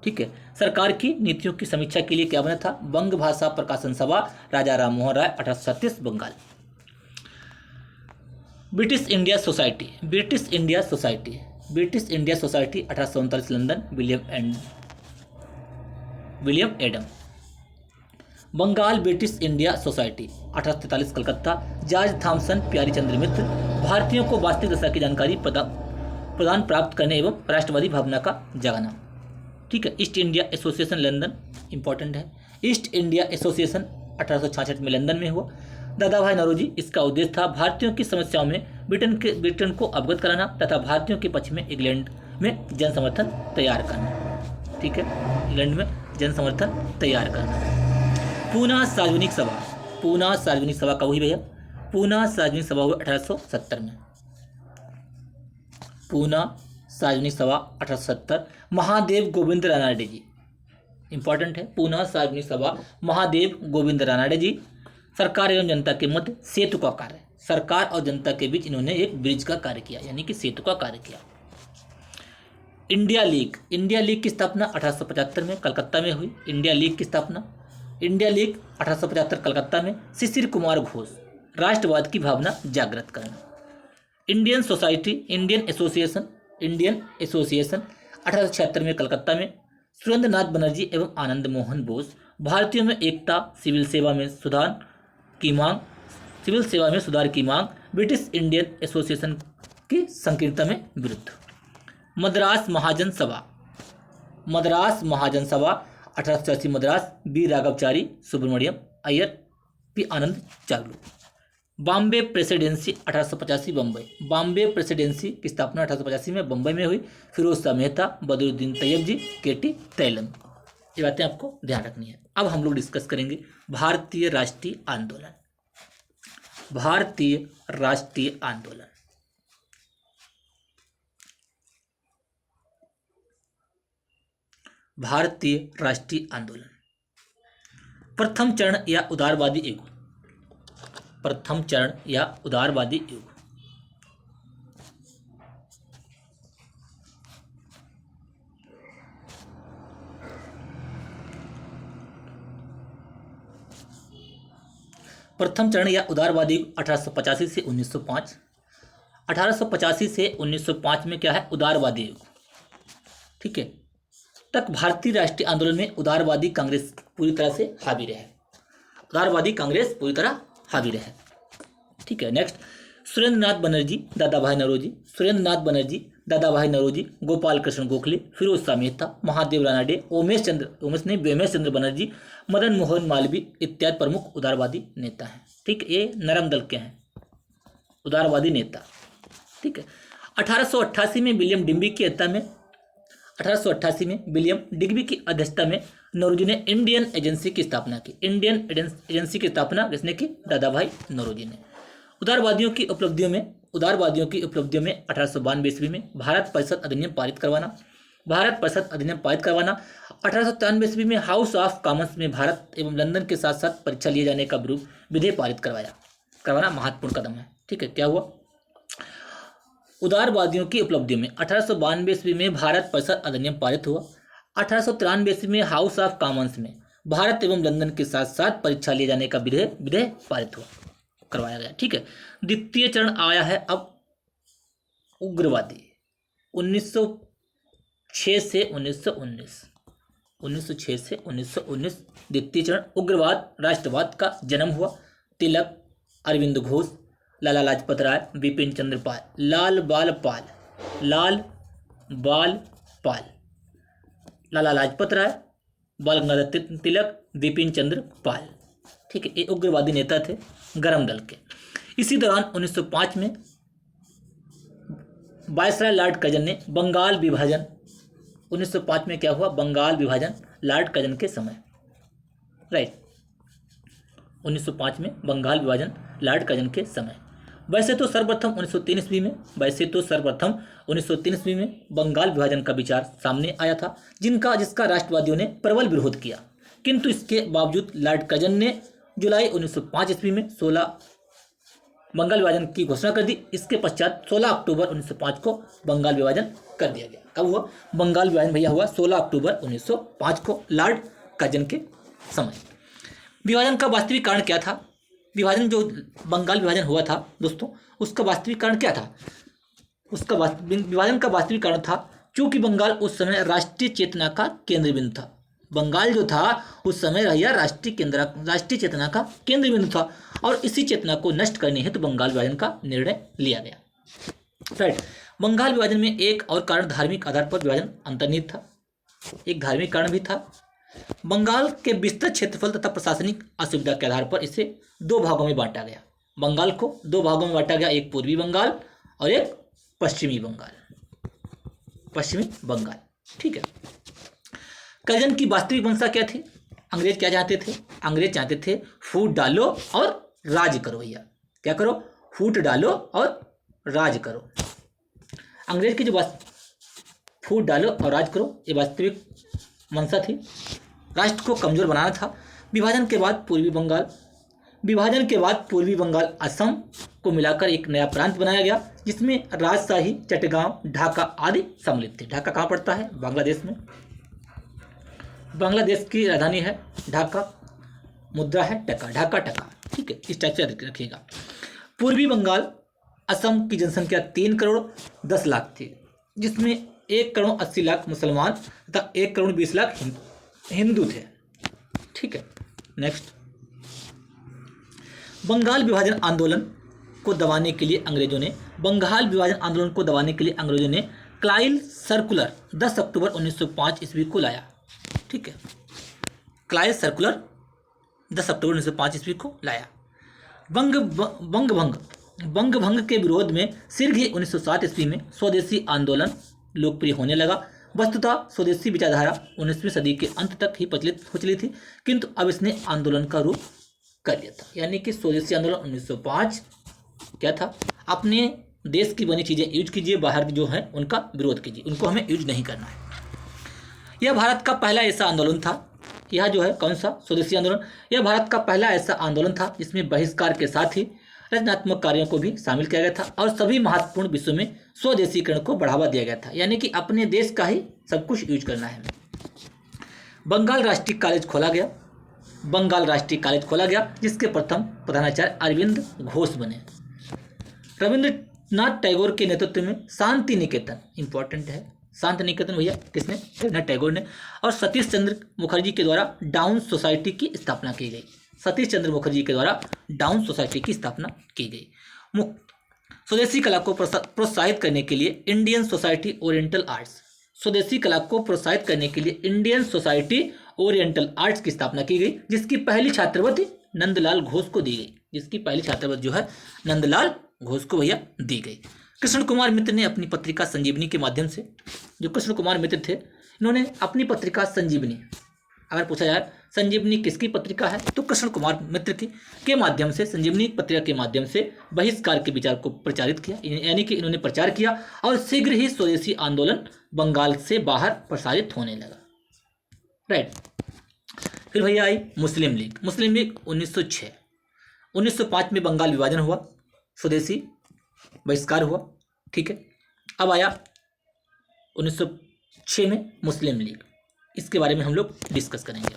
ठीक है। सरकार की नीतियों की समीक्षा के लिए क्या बना था? बंग Bhasha Prakashan Sabha, Raja Ram Mohan Roy, 1836 Bengal. British India Society 1839 London, William Adam. Bengal British India Society 1843 Calcutta, George Thomson, Pyarichandra Mitra. भारतीयों को वास्तविक दशा की जानकारी प्रदान प्राप्त करने एवं राष्ट्रवादी भावना का जगाना। ठीक है। East India association London, important है। ईस्ट इंडिया एसोसिएशन 1866 में लंदन में हुआ। दादा भाई नौरोजी, इसका उद्देश्य था भारतीयों की समस्याओं में ब्रिटेन को अवगत कराना तथा भारतीयों के पक्ष में इंग्लैंड में जन समर्थन तैयार करना। ठीक है। इंग्लैंड में जन समर्थन तैयार करना। पूना सार्वजनिक सभा का वही भैया, पूना सार्वजनिक सभा हुई 1870 में। पूना सार्वजनिक सभा 1870, महादेव गोविंद रानाडे जी, इंपॉर्टेंट है। पूना सार्वजनिक सभा, महादेव गोविंद रानाडे जी। सरकार एवं जनता के मध्य सेतु का कार्य, सरकार और जनता के बीच इन्होंने एक ब्रिज का कार्य किया, यानी कि सेतु का कार्य किया। इंडिया लीग की स्थापना 1875 में कलकत्ता में हुई। इंडिया लीग 1875 कलकत्ता में। शिशिर कुमार घोष, राष्ट्रवाद की भावना जागृत करना। इंडियन एसोसिएशन 1876 में कलकत्ता में। सुरेंद्रनाथ बनर्जी एवं आनंद मोहन बोस। भारतीयों में एकता, सिविल सेवा में सुधार की मांग, ब्रिटिश इंडियन एसोसिएशन की संकीर्णता में विरुद्ध। मद्रास महाजन सभा 1886 मद्रास, बी राघवचारी, सुब्रमण्यम अय्यर, पी आनंद चावलू। बॉम्बे प्रेसिडेंसी 1885 बम्बई। बॉम्बे प्रेसिडेंसी की स्थापना 1885 में बम्बई में हुई। फिरोज शाह मेहता, बदरुद्दीन तैयब जी, केटी तैलन। ये बातें आपको ध्यान रखनी है। अब हम लोग डिस्कस करेंगे भारतीय राष्ट्रीय आंदोलन। भारतीय राष्ट्रीय आंदोलन भारतीय राष्ट्रीय आंदोलन प्रथम चरण या उदारवादी युग। प्रथम चरण या उदारवादी युग। प्रथम चरण या उदारवादी युग 1885 से 1905। 1885 से 1905 में क्या है? उदारवादी युग। ठीक है, तक भारतीय राष्ट्रीय आंदोलन में उदारवादी कांग्रेस पूरी तरह से हावी रहे। उदारवादी कांग्रेस पूरी तरह हावी रहे। ठीक है, नेक्स्ट सुरेंद्रनाथ बनर्जी, दादाभाई नौरोजी। सुरेंद्रनाथ बनर्जी, दादाभाई नौरोजी, गोपाल कृष्ण गोखले, फिरोज शाह मेहता, महादेव रानडे, उमेश चंद्र बनर्जी, मदन मोहन मालवीय इत्यादि प्रमुख उदारवादी नेता हैं। ठीक है, ये नरम दल के हैं उदारवादी नेता। ठीक है, 1888 में विलियम डिम्बी की अध्यक्षता में 1888 में विलियम डिग्बी की अध्यक्षता में नौरोजी ने इंडियन एजेंसी की स्थापना की। इंडियन एजेंसी की स्थापना किसने की? दादाभाई नौरोजी ने। उदारवादियों की उपलब्धियों में 1892 ईस्वी में भारत परिषद अधिनियम पारित करवाना। 1893 ईस्वी में हाउस ऑफ कॉमन्स में भारत एवं लंदन के साथ साथ परीक्षा लिए जाने का विधेयक पारित करवाना महत्वपूर्ण कदम है। ठीक है, क्या हुआ? उदारवादियों की उपलब्धियों में 1892 ईस्वी में भारत परिषद अधिनियम पारित हुआ। 1893 ईस्वी में हाउस ऑफ कॉमन्स में भारत एवं लंदन के साथ साथ परीक्षा लिए जाने का विधेयक पारित करवाया गया। ठीक है, द्वितीय चरण आया है अब उग्रवादी 1906 से 1919 द्वितीय चरण उग्रवाद राष्ट्रवाद का जन्म हुआ। तिलक, अरविंद घोष, लाला लाजपत राय, बिपिन चंद्र पाल, लाला लाजपत राय, बाल गंगाधर तिलक, बिपिन चंद्र पाल। ठीक है, ये उग्रवादी नेता थे गरम दल के। इसी दौरान 1905 में वायसराय लॉर्ड कर्जन ने बंगाल विभाजन 1905 में क्या हुआ? बंगाल विभाजन लॉर्ड कर्जन के समय। राइट, 1905 में बंगाल विभाजन लॉर्ड कर्जन के समय। वैसे तो सर्वप्रथम 1903 ईस्वी में बंगाल विभाजन का विचार सामने आया था, जिसका राष्ट्रवादियों ने प्रबल विरोध किया, किंतु इसके बावजूद लॉर्ड कर्जन ने जुलाई 1905 ईस्वी में 16 बंगाल विभाजन की घोषणा कर दी। इसके पश्चात 16 अक्टूबर 1905 को बंगाल विभाजन कर दिया गया। कब हुआ बंगाल विभाजन? भैया हुआ 16 अक्टूबर 1905 को लॉर्ड कर्जन के समय। विभाजन का वास्तविक कारण क्या था? बंगाल विभाजन हुआ था दोस्तों, उसका वास्तविक कारण क्या था? विभाजन का वास्तविक कारण था क्योंकि बंगाल उस समय राष्ट्रीय चेतना का केंद्र बिंदु था। बंगाल जो था उस समय रहिया राष्ट्रीय चेतना का केंद्र बिंदु था, और इसी चेतना को नष्ट करने हेतु बंगाल विभाजन का निर्णय लिया गया। राइट, बंगाल विभाजन में एक और कारण धार्मिक आधार पर विभाजन अंतर्निहित था। एक धार्मिक कारण भी था। बंगाल के विस्तृत क्षेत्रफल तथा प्रशासनिक असुविधा के आधार पर इसे दो भागों में बांटा गया। बंगाल को दो भागों में बांटा गया, एक पूर्वी बंगाल और एक पश्चिमी बंगाल। ठीक है, कर्जन की वास्तविक मंशा क्या थी? अंग्रेज क्या चाहते थे? अंग्रेज चाहते थे फूट डालो और राज करो। भैया क्या करो? फूट डालो और राज करो। अंग्रेज की जो फूट डालो और राज करो, ये वास्तविक मंशा थी। राष्ट्र को कमजोर बनाना था। विभाजन के बाद पूर्वी बंगाल असम को मिलाकर एक नया प्रांत बनाया गया, जिसमें राजशाही, चटगांव, ढाका आदि सम्मिलित थे। ढाका कहाँ पड़ता है? बांग्लादेश में। बांग्लादेश की राजधानी है ढाका, मुद्रा है टका, ढाका टका। ठीक है, इस टाइप से रखिएगा। पूर्वी बंगाल असम की जनसंख्या 3 करोड़ 10 लाख थी, जिसमें 1,80,00,000 मुसलमान तथा 1,20,00,000 हिंदू थे। ठीक है, नेक्स्ट, बंगाल विभाजन आंदोलन को दबाने के लिए अंग्रेजों ने क्लाइल सर्कुलर 10 अक्टूबर 1905 ईस्वी को लाया। ठीक है, क्लाइल सर्कुलर 10 अक्टूबर 1905 ईस्वी को लाया। बंग भंग के विरोध में शीघ्र ही 1907 ईस्वी में स्वदेशी आंदोलन लोकप्रिय होने लगा। वस्तुतः स्वदेशी विचारधारा 19वीं सदी के अंत तक ही प्रचलित हो चली थी, किंतु अब इसने आंदोलन का रूप कर लिया था। यानी कि स्वदेशी आंदोलन 1905 क्या था, अपने देश की बनी चीज़ें यूज कीजिए, बाहर जो है उनका विरोध कीजिए, उनको हमें यूज नहीं करना है। यह भारत का पहला ऐसा आंदोलन था, यह जो है कौन सा स्वदेशी आंदोलन, यह भारत का पहला ऐसा आंदोलन था जिसमें बहिष्कार के साथ ही रचनात्मक कार्यों को भी शामिल किया गया था और सभी महत्वपूर्ण विषयों में स्वदेशीकरण को बढ़ावा दिया गया था। यानी कि अपने देश का ही सब कुछ यूज करना है। बंगाल राष्ट्रीय कॉलेज खोला गया जिसके प्रथम प्रधानाचार्य अरविंद घोष बने। रविंद्रनाथ टैगोर के नेतृत्व में शांति निकेतन, इंपॉर्टेंट है, शांति निकेतन भैया किसने, रविंद्रनाथ टैगोर ने, और सतीश चंद्र मुखर्जी के द्वारा डाउन सोसाइटी की स्थापना की गई। स्वदेशी कला को प्रोत्साहित करने के लिए इंडियन सोसाइटी ओरिएंटल आर्ट्स की स्थापना की गई, जिसकी पहली छात्रवृत्ति नंदलाल घोष को दी गई। भैया दी गई। कृष्ण कुमार मित्र ने अपनी पत्रिका संजीवनी के माध्यम से, जो कृष्ण कुमार मित्र थे, इन्होंने अपनी पत्रिका संजीवनी, अगर पूछा जाए संजीवनी किसकी पत्रिका है तो कृष्ण कुमार मित्र की के माध्यम से, संजीवनी पत्रिका के माध्यम से बहिष्कार के विचार को प्रचारित किया। यानी कि इन्होंने प्रचार किया और शीघ्र ही स्वदेशी आंदोलन बंगाल से बाहर प्रसारित होने लगा। राइट, फिर भैया आई मुस्लिम लीग 1906। 1905 में बंगाल विभाजन हुआ, स्वदेशी बहिष्कार हुआ। ठीक है, अब आया 1906 में मुस्लिम लीग, इसके बारे में हम लोग डिस्कस करेंगे।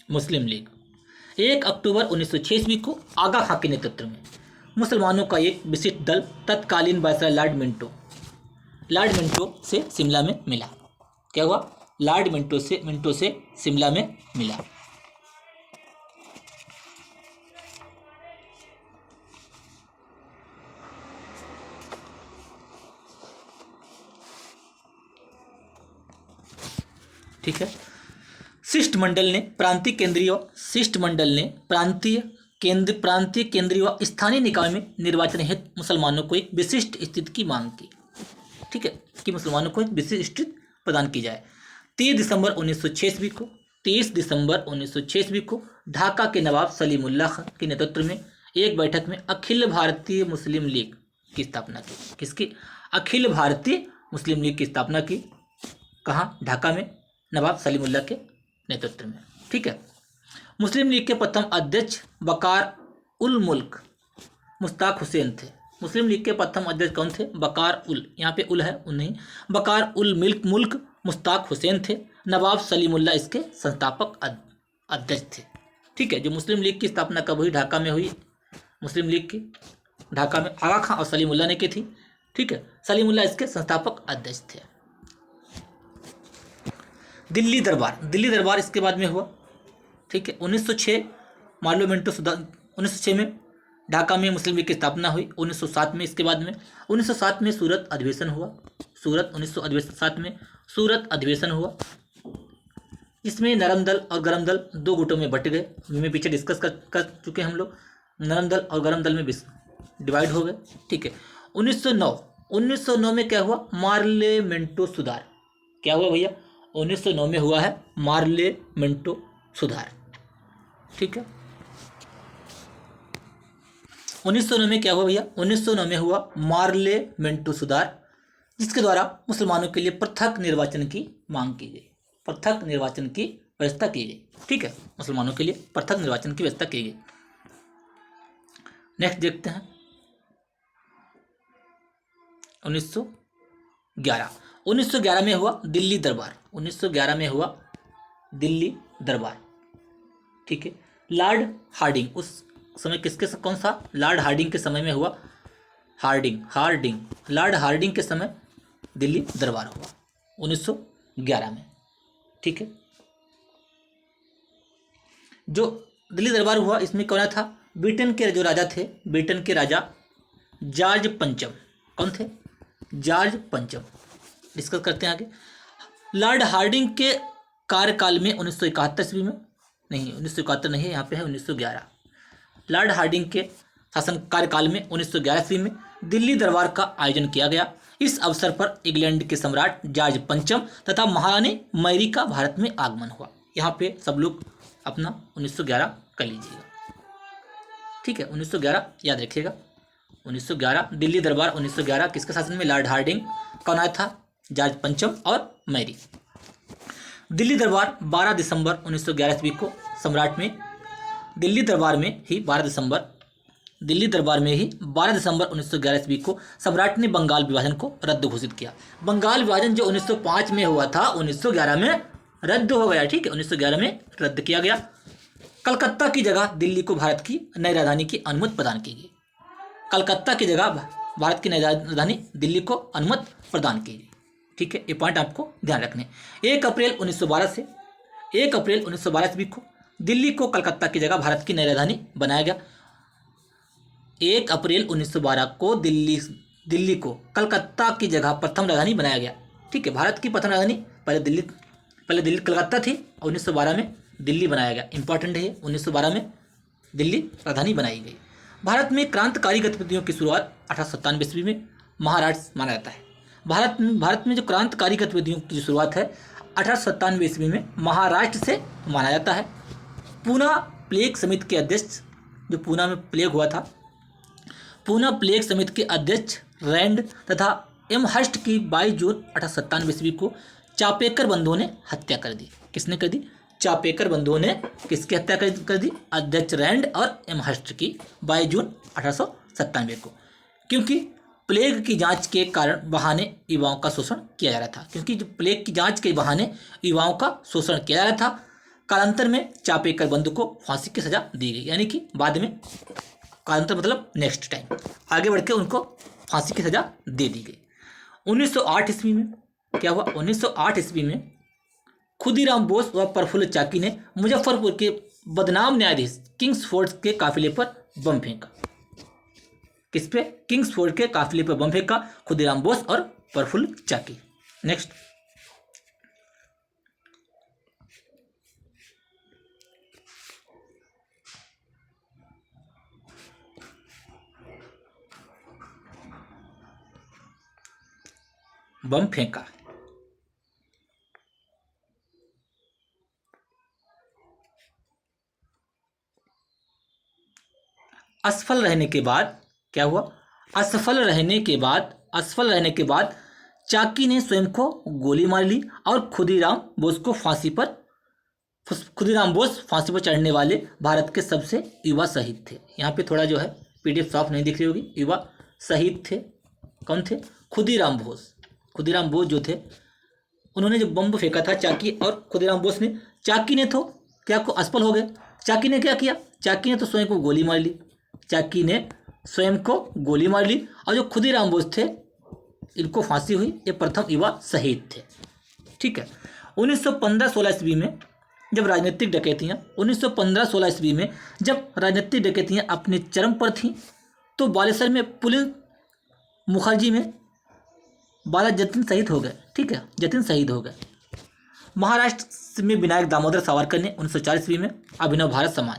मुस्लिम लीग 1 अक्टूबर 1906 ईस्वी को आगा खां के नेतृत्व में मुसलमानों का एक विशिष्ट दल तत्कालीन वायसराय लॉर्ड मिंटो से शिमला में मिला। क्या हुआ, लॉर्ड मिंटो से शिमला में मिला। ठीक है, शिष्टमंडल ने प्रांतीय केंद्रीय व स्थानीय निकाय में निर्वाचन हेतु मुसलमानों को एक विशिष्ट स्थिति की मांग की। ठीक है, कि मुसलमानों को एक विशिष्ट स्थिति प्रदान की जाए। 30 दिसंबर 1906 ईस्वी को ढाका के नवाब सलीमुल्लाह खां के नेतृत्व में एक बैठक में अखिल भारतीय मुस्लिम लीग की स्थापना की। किसकी, अखिल भारतीय मुस्लिम लीग की स्थापना की। कहाँ, ढाका में, नवाब सलीमुल्लाह के नेतृत्व में। ठीक है, मुस्लिम लीग के प्रथम अध्यक्ष बकार उल मुल्क मुश्ताक हुसैन थे। मुस्लिम लीग के प्रथम अध्यक्ष कौन थे, बकार उल, यहाँ पे उल है, उल नहीं, बकार उल मुल्क मुश्ताक हुसैन थे। नवाब सलीमुल्लाह इसके संस्थापक अध्यक्ष थे। ठीक है, जो मुस्लिम लीग की स्थापना कब हुई, ढाका में हुई। मुस्लिम लीग की ढाका में आगा खां और सलीमुल्लाह ने की थी। ठीक है, सलीमुल्लाह इसके संस्थापक अध्यक्ष थे। दिल्ली दरबार इसके बाद में हुआ। ठीक है, 1906 मार्लोमेंटो सुधार, 1906 में ढाका में मुस्लिम लीग की स्थापना हुई। 1907 में इसके बाद में 1907 में सूरत अधिवेशन हुआ। 1907 में सूरत अधिवेशन हुआ। इसमें नरम दल और गरम दल दो गुटों में बट गए। में पीछे डिस्कस कर चुके हम लोग, नरम दल और गरम दल में डिवाइड हो गए। ठीक है, 1909 में क्या हुआ, मार्लेमेंटो सुधार। क्या हुआ भैया, 1909 में हुआ है मार्लेमेंटो सुधार। ठीक है, 1909 में क्या हुआ भैया, 1909 में हुआ मार्लेमेंटो सुधार, जिसके द्वारा मुसलमानों के लिए पृथक निर्वाचन की मांग की गई, पृथक निर्वाचन की व्यवस्था की गई। ठीक है, मुसलमानों के लिए पृथक निर्वाचन की व्यवस्था की गई। नेक्स्ट देखते हैं 1911 में हुआ दिल्ली दरबार। 1911 में हुआ दिल्ली दरबार। ठीक है, लॉर्ड हार्डिंग, उस समय कौन सा, लॉर्ड हार्डिंग के समय में हुआ। हार्डिंग हार्डिंग लॉर्ड हार्डिंग के समय दिल्ली दरबार हुआ 1911 में। ठीक है, जो दिल्ली दरबार हुआ इसमें कौन था? ब्रिटेन के जो राजा थे, ब्रिटेन के राजा जॉर्ज पंचम। कौन थे? जॉर्ज पंचम। डिस्कस करते हैं आगे। लॉर्ड हार्डिंग के कार्यकाल में 1971 ईस्वी में, नहीं 1971 नहीं है, यहाँ पे है 1911। लॉर्ड हार्डिंग के शासन कार्यकाल में 1911 ईस्वी में दिल्ली दरबार का आयोजन किया गया। इस अवसर पर इंग्लैंड के सम्राट जॉर्ज पंचम तथा महारानी मैरी का भारत में आगमन हुआ। यहाँ पे सब लोग अपना 1911 कर लीजिएगा। ठीक है, 1911 याद रखिएगा। 1911 दिल्ली दरबार 1911 किसके शासन में? Lord Hardinge. कौन आया था? जॉर्ज पंचम और मैरी। दिल्ली दरबार 12 दिसंबर 1911 ईस्वी को सम्राट में दिल्ली दरबार में ही 12 दिसंबर 1911 ईस्वी को सम्राट ने बंगाल विभाजन को रद्द घोषित किया। बंगाल विभाजन जो 1905 में हुआ था 1911 में रद्द हो गया। ठीक है, 1911 में रद्द किया गया। कलकत्ता की जगह दिल्ली को भारत की नई राजधानी की अनुमति प्रदान की गई। कलकत्ता की जगह भारत की नई राजधानी दिल्ली को अनुमति प्रदान की गई। ठीक है, ये पॉइंट आपको ध्यान रखने। 1 अप्रैल 1912 ईस्वी को दिल्ली को कलकत्ता की जगह भारत की नई राजधानी बनाया गया। 1 अप्रैल 1912 को दिल्ली को कलकत्ता की जगह प्रथम राजधानी बनाया गया। ठीक है, भारत की प्रथम राजधानी पहले दिल्ली कलकत्ता थी, 1912 में दिल्ली बनाया गया। इंपॉर्टेंट है, 1912 में दिल्ली राजधानी बनाई गई। भारत में क्रांतिकारी गतिविधियों की शुरुआत 1897 ईस्वी में महाराष्ट्र माना जाता है। भारत में जो क्रांतिकारी गतिविधियों की शुरुआत है 1897 ईस्वी में महाराष्ट्र से माना जाता है। पूना प्लेग समिति के अध्यक्ष, जो पूना में प्लेग हुआ था, पूना प्लेग समिति के अध्यक्ष रैंड तथा एमहर्स्ट की 22 जून 1897 ईस्वी को चापेकर बंधुओं ने हत्या कर दी। किसने कर दी? चापेकर बंधुओं ने किसकी हत्या कर दी? अध्यक्ष रैंड और एमहर्स्ट की 22 जून 1897 को। क्योंकि प्लेग की जांच के कारण बहाने युवाओं का शोषण किया जा रहा था। क्योंकि जो प्लेग की जांच के बहाने युवाओं का शोषण किया जा रहा था, कालांतर में चापेकर बंधु को फांसी की सजा दी गई। यानी कि बाद में, कालांतर मतलब नेक्स्ट टाइम, आगे बढ़ के उनको फांसी की सजा दे दी गई। 1908 ईस्वी में क्या हुआ? 1908 ईस्वी में खुदीराम बोस व प्रफुल्ल चाकी ने मुजफ्फरपुर के बदनाम न्यायाधीश किंग्सफोर्ड के काफिले पर बम फेंका। किस पे? किंग्सफोर्ड के काफिले पर बम फेंका खुदीराम बोस और प्रफुल्ल चाकी। नेक्स्ट, बम फेंका। असफल रहने के बाद क्या हुआ? असफल रहने के बाद चाकी ने स्वयं को गोली मार ली और खुदीराम बोस फांसी पर चढ़ने वाले भारत के सबसे युवा शहीद थे। यहाँ पे थोड़ा जो है पीडीएफ साफ नहीं दिख रही होगी। युवा शहीद थे, कौन थे? खुदीराम बोस जो थे, उन्होंने जो बम फेंका था चाकी और खुदीराम बोस ने। चाकी ने तो क्या को असफल हो गए। चाकी ने क्या किया? चाकी ने तो स्वयं को गोली मार ली और जो खुदीराम बोस थे इनको फांसी हुई। ये प्रथम युवा शहीद थे। ठीक है, 1915-16 ईस्वी में जब राजनीतिक डकैतियाँ अपने चरम पर थीं तो बालेश्वर में पुलिस मुखर्जी में 12 जतिन शहीद हो गए। ठीक है, जतिन शहीद हो गए। महाराष्ट्र में विनायक दामोदर सावरकर ने 1940 ईस्वी में अभिनव भारत समाज,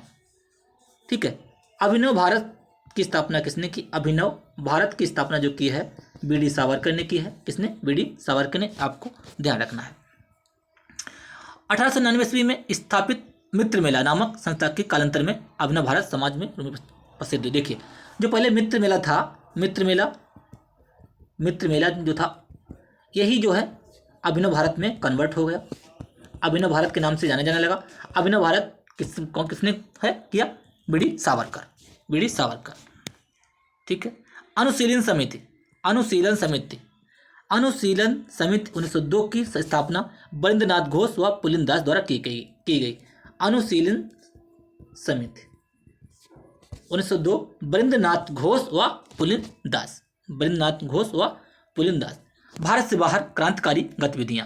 ठीक है, अभिनव भारत की स्थापना किसने की? अभिनव भारत की स्थापना जो की है बीडी सावरकर ने की है। किसने? बीडी सावरकर ने। आपको ध्यान रखना है। 1899 ईस्वी में स्थापित मित्र मेला नामक संस्था के कालांतर में अभिनव भारत समाज में प्रसिद्ध। देखिए, जो पहले मित्र मेला था, मित्र मेला जो था यही जो है अभिनव भारत में कन्वर्ट हो गया। अभिनव भारत के नाम से जाने लगा। अभिनव भारत किसने है किया? बीडी सावरकर। ठीक है। अनुशीलन समिति 1902 की स्थापना बरिंद्रनाथ घोष व पुलिन दास द्वारा की गई। अनुशीलन समिति 1902 बरिंद्रनाथ घोष व पुलिन दास। बद्रीनाथ घोष व पुलिनदास। भारत से बाहर क्रांतिकारी गतिविधियां।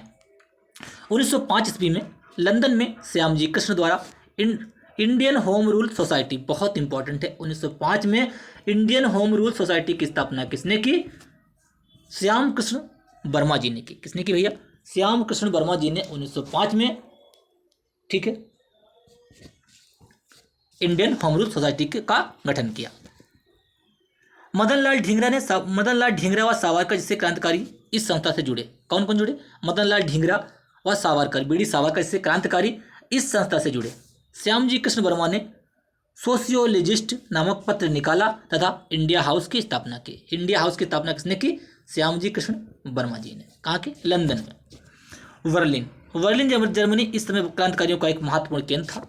1905 ईस्वी में लंदन में श्यामजी कृष्ण द्वारा इंडियन होम रूल सोसाइटी, बहुत इंपॉर्टेंट है, 1905 में इंडियन होम रूल सोसाइटी की स्थापना किसने की? श्याम कृष्ण वर्मा जी ने की। किसने की भैया? श्याम कृष्ण वर्मा जी ने 1905 में, ठीक है, इंडियन होम रूल सोसाइटी का गठन किया। मदनलाल ढींगरा व सावरकर जैसे क्रांतिकारी इस संस्था से जुड़े। कौन कौन जुड़े? मदनलाल ढींगरा व सावरकर, बीडी सावरकर जैसे क्रांतिकारी इस संस्था से जुड़े। श्यामजी कृष्ण वर्मा ने सोशियोलॉजिस्ट नामक पत्र निकाला तथा इंडिया हाउस की स्थापना की। इंडिया हाउस की स्थापना किसने की? श्यामजी कृष्ण वर्मा जी ने। कहाँ के? लंदन में। वर्लिन जर्मनी इस समय क्रांतिकारियों का एक महत्वपूर्ण केंद्र था।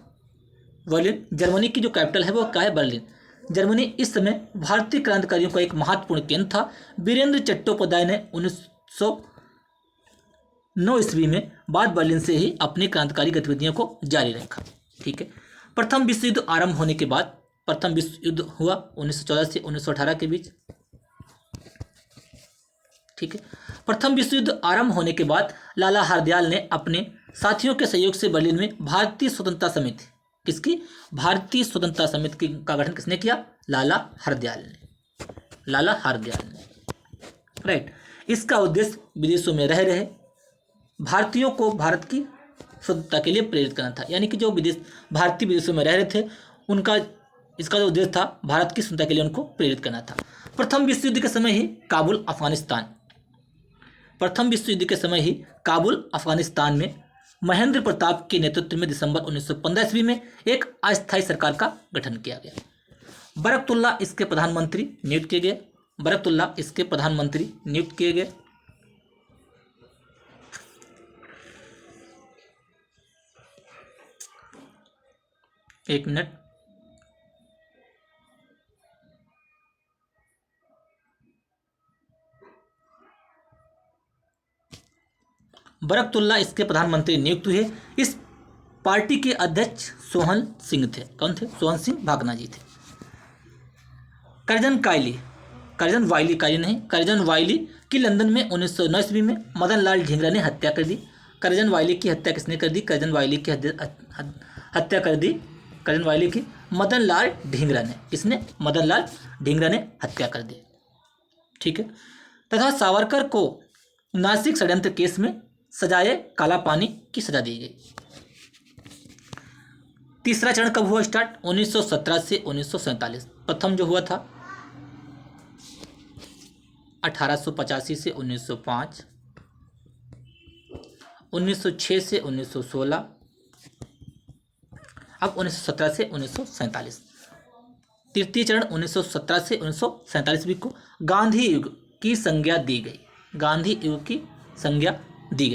वर्लिन जर्मनी की जो कैपिटल है वो क्या है? बर्लिन। जर्मनी इस समय भारतीय क्रांतिकारियों का एक महत्वपूर्ण केंद्र था। वीरेंद्र चट्टोपाध्याय ने 1909 ईस्वी में बाद बर्लिन से ही अपनी क्रांतिकारी गतिविधियों को जारी रखा। ठीक है। प्रथम विश्व युद्ध आरंभ होने के बाद, प्रथम विश्व युद्ध हुआ 1914 से 1918 के बीच। ठीक है। प्रथम विश्व युद्ध आरंभ होने के बाद लाला हरदयाल ने अपने साथियों के सहयोग से बर्लिन में भारतीय स्वतंत्रता समिति, किसकी? भारतीय स्वतंत्रता समिति का गठन किसने किया? लाला हरदयाल ने। राइट। इसका उद्देश्य विदेशों में रह रहे भारतीयों को भारत की स्वतंत्रता के लिए प्रेरित करना था। यानी कि जो भारतीय विदेशों में रह रहे थे उनका, इसका जो उद्देश्य था भारत की स्वतंत्रता के लिए उनको प्रेरित करना था। प्रथम विश्व युद्ध के समय ही काबुल अफगानिस्तान में महेंद्र प्रताप के नेतृत्व में दिसंबर 1915 ईस्वी में एक अस्थायी सरकार का गठन किया गया। बरकतुल्लाह इसके प्रधानमंत्री नियुक्त किए गए। एक मिनट। बरकतुल्लाह इसके प्रधानमंत्री नियुक्त हुए। इस पार्टी के अध्यक्ष सोहन सिंह थे। कौन थे? सोहन सिंह भागना जी थे। करजन वायली की लंदन में 1909 ईस्वी में मदनलाल ढींगरा ने हत्या कर दी। करजन वायली की हत्या किसने कर दी? करजन वायली की मदनलाल ढींगरा ने। किसने? मदनलाल ढींगरा ने हत्या कर दी। ठीक है। तथा सावरकर को नासिक षड्यंत्र केस में सजाए काला पानी की सजा दी गई। तीसरा चरण कब हुआ स्टार्ट? 1917 से 1947। प्रथम जो हुआ था 1885 से 1905, 1906 से 1916, अब 1917 से 1947। तृतीय चरण 1917 से 1947 को गांधी युग की संज्ञा दी गई।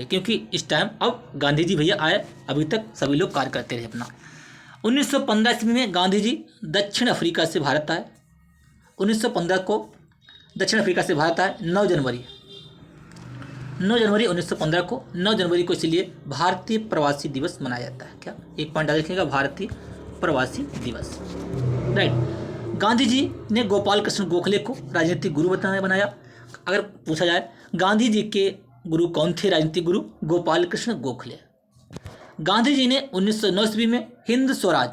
क्योंकि इस टाइम अब गांधी जी भैया आए, अभी तक सभी लोग कार्य करते रहे अपना। 1915 ईस्वी में गांधी जी दक्षिण अफ्रीका से भारत आए। 1915 को दक्षिण अफ्रीका से भारत आए। 9 जनवरी 1915 को 9 जनवरी को इसलिए भारतीय प्रवासी दिवस मनाया जाता है। क्या? एक पॉइंट लिखिएगा, भारतीय प्रवासी दिवस। राइट। गांधी जी ने गोपाल कृष्ण गोखले को राजनीतिक गुरु बनाया। अगर पूछा जाए गांधी जी के गुरु कौन थे? राजनीतिक गुरु गोपाल कृष्ण गोखले। गांधी जी ने 1909 ईस्वी में हिंद स्वराज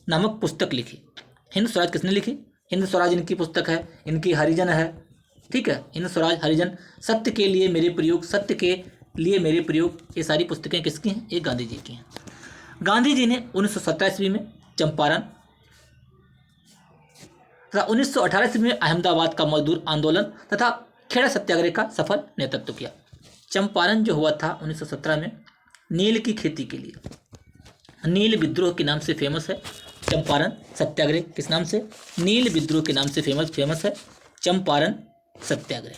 नामक पुस्तक लिखी। हिंद स्वराज किसने लिखी? हिंद स्वराज इनकी पुस्तक है, इनकी हरिजन है। ठीक है। हिंद स्वराज, हरिजन, सत्य के लिए मेरे प्रयोग, ये सारी पुस्तकें किसकी हैं? ये गांधी जी की हैं। गांधी जी ने 1917 ईस्वी में चंपारण तथा 1918 ईस्वी में अहमदाबाद का मजदूर आंदोलन तथा खेड़ा सत्याग्रह का सफल नेतृत्व किया। चंपारण जो हुआ था 1917 में नील की खेती के लिए, नील विद्रोह के नाम से फेमस है। चंपारण सत्याग्रह किस नाम से? नील विद्रोह के नाम से फेमस है चंपारण सत्याग्रह।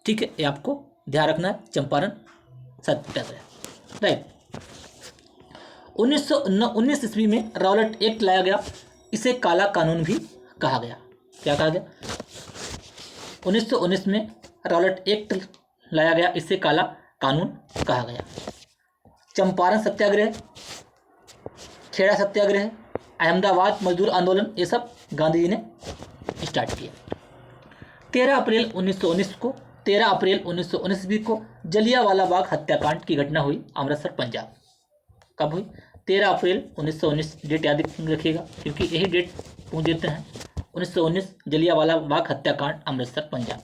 ठीक है, ये आपको ध्यान रखना है, चंपारण सत्याग्रह। राइट। 1919 ईस्वी में रॉलेट एक्ट लाया गया। इसे काला कानून भी कहा गया। क्या कहा गया? 1919 में रॉलेट एक्ट लाया गया, इसे काला कानून कहा गया। चंपारण सत्याग्रह, खेड़ा सत्याग्रह, अहमदाबाद मजदूर आंदोलन, ये सब गांधी जी ने स्टार्ट किया। 13 अप्रैल 1919 ईस्वी को जलियांवाला बाग हत्याकांड की घटना हुई अमृतसर पंजाब। कब हुई? 13 अप्रैल 1919। डेट याद रखिएगा क्योंकि यही डेट पूछ देते हैं। 1919 जलियांवाला बाग हत्याकांड अमृतसर पंजाब।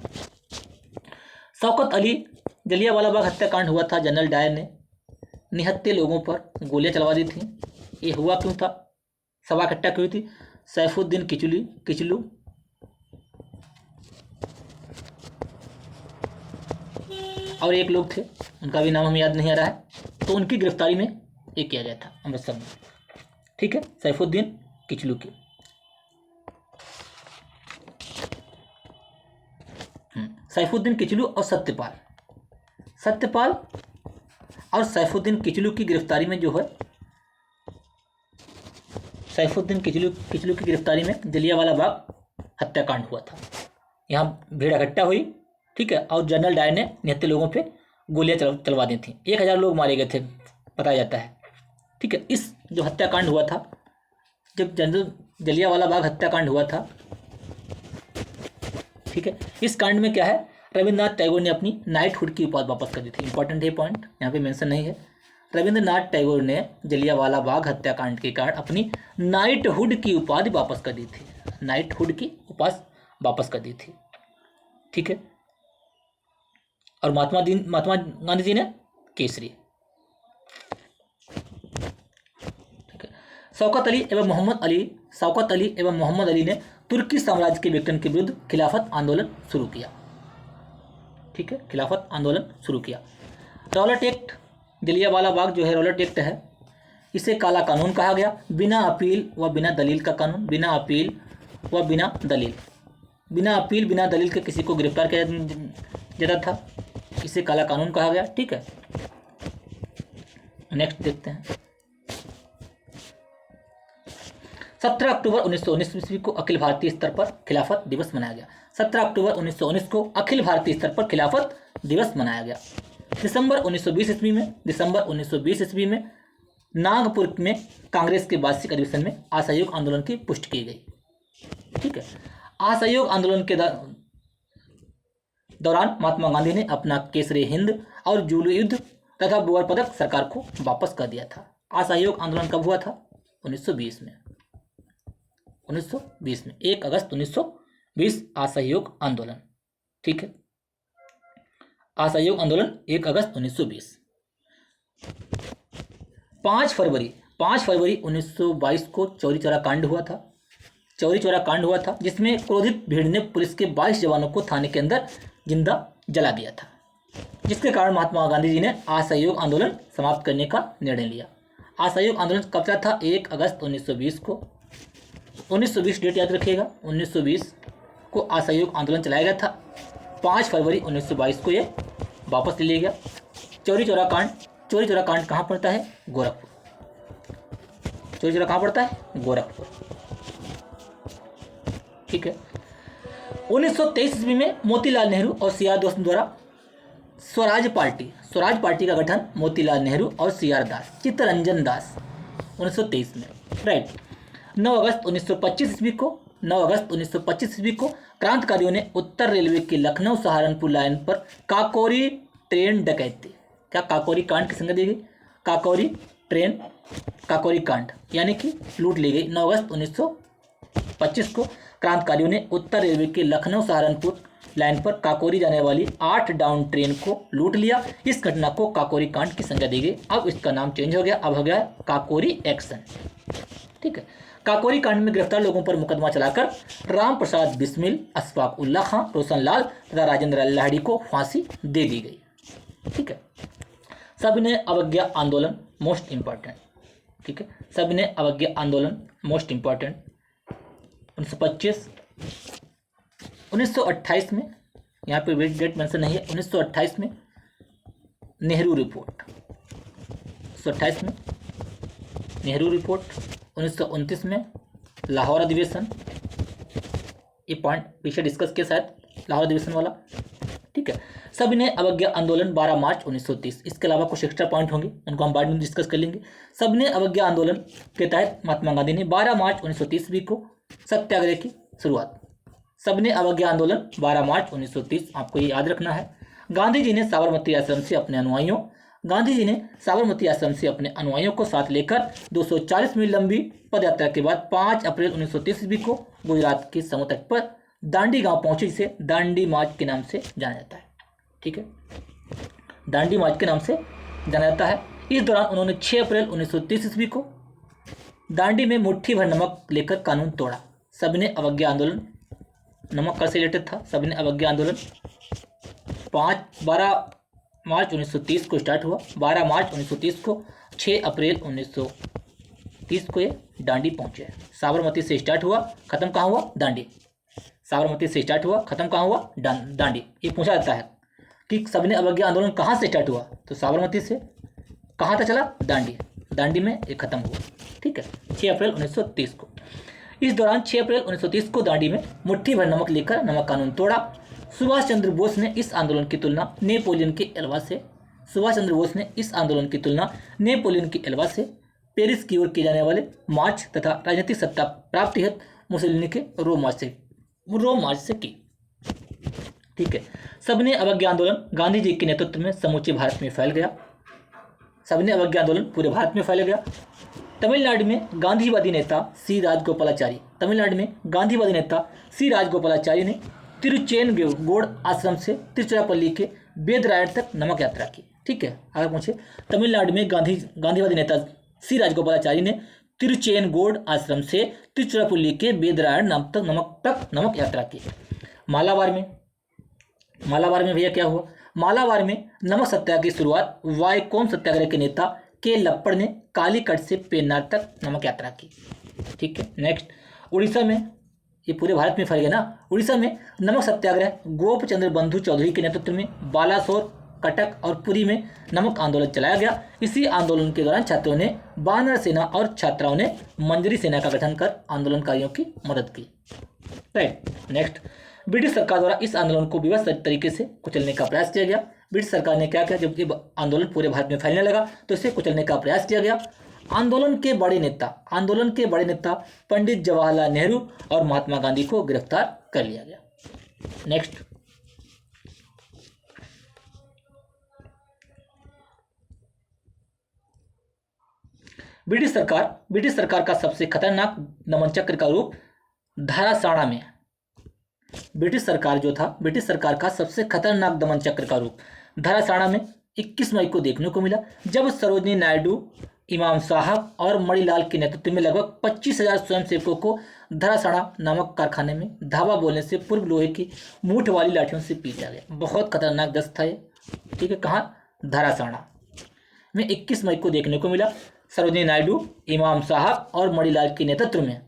शौकत अली, जलियांवाला बाग हत्याकांड हुआ था, जनरल डायर ने निहत्थे लोगों पर गोलियां चलवा दी थी। ये हुआ क्यों था? सभा इकट्ठा क्यों थी? सैफुद्दीन किचलू और एक लोग थे, उनका भी नाम हमें याद नहीं आ रहा है, तो उनकी गिरफ्तारी में ये किया गया था अमृतसर में। ठीक है, सैफुद्दीन किचलू की। सैफुद्दीन किचलू और सत्यपाल और सैफुद्दीन किचलू की गिरफ्तारी में जो है, सैफुद्दीन किचलू की गिरफ्तारी में जलियांवाला बाग हत्याकांड हुआ था। यहाँ भीड़ इकट्ठा हुई, ठीक है, और जनरल डायर ने निहत्थे लोगों पे गोलियां चलवा दी थी। 1000 लोग मारे गए थे बताया जाता है। ठीक है, इस जो हत्याकांड हुआ था, जब जनरल जलियांवाला बाग हत्याकांड हुआ था, ठीक है, इस कांड में क्या है, रविंद्रनाथ टैगोर ने अपनी नाइटहुड की उपाधि वापस कर दी थी। इंपॉर्टेंट है पॉइंट, यहाँ पे मेंशन नहीं है। रविंद्रनाथ टैगोर ने जलियांवाला बाग हत्याकांड के कारण अपनी नाइटहुड की उपाधि वापस कर दी थी। नाइटहुड की उपाधि वापस कर दी थी। ठीक है, और महात्मा गांधी जी ने केसरी। ठीक है, शौकत अली एवं मोहम्मद अली ने तुर्की साम्राज्य के विघटन के विरुद्ध खिलाफत आंदोलन शुरू किया। ठीक है, खिलाफत आंदोलन शुरू किया। रॉलेट एक्ट, जलियांवाला बाग जो है रॉलेट एक्ट है, इसे काला कानून कहा गया। बिना अपील व बिना दलील का कानून, बिना अपील बिना दलील के किसी को गिरफ्तार किया जाता था, इसे काला कानून कहा गया। ठीक है, नेक्स्ट देखते हैं। 17 अक्टूबर 1919 ईस्वी को अखिल भारतीय स्तर पर खिलाफत दिवस मनाया गया। 17 अक्टूबर 1919 को अखिल भारतीय स्तर पर खिलाफत दिवस मनाया गया। दिसंबर 1920 ईस्वी में नागपुर में कांग्रेस के वार्षिक अधिवेशन में असहयोग आंदोलन की पुष्टि की गई। ठीक है, असहयोग आंदोलन के दौरान महात्मा गांधी ने अपना केसरी हिंद और जूलू युद्ध तथा बोअर पदक सरकार को वापस कर दिया था। असहयोग आंदोलन कब हुआ था? 1920 में। 1 अगस्त 1920 असहयोग आंदोलन। ठीक है, असहयोग आंदोलन 1 अगस्त 1920। 5 फरवरी 1922 को चौरी चौरा कांड हुआ था, जिसमें क्रोधित भीड़ ने पुलिस के 22 जवानों को थाने के अंदर जिंदा जला दिया था, जिसके कारण महात्मा गांधी जी ने असहयोग आंदोलन समाप्त करने का निर्णय लिया। असहयोग आंदोलन कब चला था? 1 अगस्त 1920 को। 1920 डेट याद रखिएगा, 1920 को असहयोग आंदोलन चलाया गया था। 5 फरवरी 1922 को ये वापस ले लिया गया। चौरी चौरा कांड कहाँ पड़ता है? गोरखपुर। चौरी चौरा कहाँ पड़ता है? गोरखपुर। ठीक है, 1923 ईस्वी में मोतीलाल नेहरू और सी आर दास द्वारा स्वराज पार्टी का गठन मोतीलाल नेहरू और सी आर दास, चित्तरंजन दास 1923 में। राइट। 9 अगस्त 1925 ईस्वी को क्रांतिकारियों ने उत्तर रेलवे की लखनऊ सहारनपुर लाइन पर काकोरी ट्रेन डकैती, क्या काकोरी कांड की संज्ञा दी गई? काकोरी कांड यानी कि लूट ली गई। 9 अगस्त 1925 को क्रांतिकारियों ने उत्तर रेलवे के लखनऊ सहारनपुर लाइन पर काकोरी जाने वाली 8 डाउन ट्रेन को लूट लिया। इस घटना को काकोरी कांड की संज्ञा दी गई। अब इसका नाम चेंज हो गया, अब हो गया काकोरी एक्शन। ठीक है, काकोरी कांड में गिरफ्तार लोगों पर मुकदमा चलाकर राम प्रसाद बिस्मिल, अशफाक उल्ला खां, रोशन लाल तथा राजेंद्र लाहिड़ी को फांसी दे दी गई। ठीक है, सविनय अवज्ञा आंदोलन मोस्ट इंपॉर्टेंट। ठीक है, सविनय अवज्ञा आंदोलन मोस्ट इंपॉर्टेंट। 1928 में, यहाँ पे डेट मेंशन नहीं है, 1928 में नेहरू रिपोर्ट, 1928 में नेहरू रिपोर्ट, 1929 में लाहौर अधिवेशन, ये पॉइंट पीछे डिस्कस किया शायद लाहौर अधिवेशन वाला। ठीक है, सविनय अवज्ञा आंदोलन 12 मार्च 1930। इसके अलावा कुछ एक्स्ट्रा पॉइंट होंगे, उनको हम बाद में डिस्कस कर लेंगे। सविनय अवज्ञा आंदोलन के तहत महात्मा गांधी ने 12 मार्च 1930 को सत्याग्रह की शुरुआत सबने अवज्ञा आंदोलन 12 मार्च 1930, आपको ये याद रखना है। गांधी जी ने साबरमती आश्रम से अपने अनुयायियों को साथ लेकर 240 मील लंबी पद यात्रा के बाद 5 अप्रैल 1930 ईस्वी को गुजरात के समुद्र तट पर दांडी गांव पहुंचे, जिसे दांडी मार्च के नाम से जाना जाता है। ठीक है, दांडी मार्च के नाम से जाना जाता है। इस दौरान उन्होंने 6 अप्रैल 1930 ईस्वी को दांडी में मुट्ठी भर नमक लेकर कानून तोड़ा। सबने अवज्ञा आंदोलन, नमक कर से रिलेटेड था। सबने अवज्ञा आंदोलन 12 मार्च 1930 को स्टार्ट हुआ। 12 मार्च 1930 को 6 अप्रैल 1930 को ये दांडी पहुंचे। साबरमती से स्टार्ट हुआ, खत्म कहाँ हुआ? दांडी। साबरमती से स्टार्ट हुआ, खत्म कहाँ हुआ? दांडी। ये पूछा जाता है कि सबने अवज्ञा आंदोलन कहाँ से स्टार्ट हुआ, तो साबरमती से। कहाँ तक चला? दांडी। दांडी में ये खत्म हुआ। ठीक है, 6 अप्रैल 1930 को। इस दौरान 6 अप्रैल 1930 को दांडी में मुट्ठी भर नमक लेकर नमक कानून तोड़ा। सुभाष चंद्र बोस ने इस आंदोलन की तुलना नेपोलियन के एल्वा से पेरिस की ओर किए जाने वाले मार्च तथा राजनीतिक सत्ता प्राप्ति हेतु मुसोलिनी के रोम मार्च से की। ठीक है, सबने अवज्ञा आंदोलन गांधी जी के नेतृत्व में समूचे भारत में फैल गया। सबने अवज्ञा आंदोलन पूरे भारत में फैल गया। तमिलनाडु में गांधीवादी नेता सी राजगोपालाचारी ने तिरुचेनगोड आश्रम से तिरुचिरापल्ली के बेदरायण तक नमक यात्रा की। ठीक है, अगर पूछे, तमिलनाडु में गांधीवादी नेता सी राजगोपालाचारी ने तिरुचेनगोड आश्रम से तिरुचिरापल्ली के बेदरायण तक नमक यात्रा की। मालाबार में भैया क्या हुआ? मालाबार में नमक सत्याग्रह की शुरुआत वाईकोम सत्याग्रह के नेता के लप्पड़ ने कालीकट से पेन्नार तक नमक यात्रा की। ठीक है, नेक्स्ट, उड़ीसा में, ये पूरे भारत में फैल गया ना। उड़ीसा में नमक सत्याग्रह गोप चंद्र बंधु चौधरी के नेतृत्व में बालासोर, कटक और पुरी में नमक आंदोलन चलाया गया। इसी आंदोलन के दौरान छात्रों ने वानर सेना और छात्राओं ने मंजरी सेना का गठन कर आंदोलनकारियों की मदद की। राइट, नेक्स्ट, ब्रिटिश सरकार द्वारा इस आंदोलन को व्यवस्थित तरीके से कुचलने का प्रयास किया गया। ब्रिटिश सरकार ने क्या किया, जब ये आंदोलन पूरे भारत में फैलने लगा तो इसे कुचलने का प्रयास किया गया। आंदोलन के बड़े नेता पंडित जवाहरलाल नेहरू और महात्मा गांधी को गिरफ्तार कर लिया गया। नेक्स्ट, ब्रिटिश सरकार का सबसे खतरनाक दमन चक्र का रूप धारासाणा में, ब्रिटिश सरकार का सबसे खतरनाक दमन चक्र का रूप धारासाणा में 21 मई को देखने को मिला, जब सरोजनी नायडू, इमाम साहब और मणिलाल के नेतृत्व में लगभग 25,000 स्वयंसेवकों को धारासाणा नामक कारखाने में धावा बोलने से पूर्व लोहे की मूठ वाली लाठियों से पीटा गया। बहुत खतरनाक दस्त था ये। ठीक है, कहाँ? धारासाणा में 21 मई को देखने को मिला। सरोजनी नायडू, इमाम साहब और मणिलाल के नेतृत्व में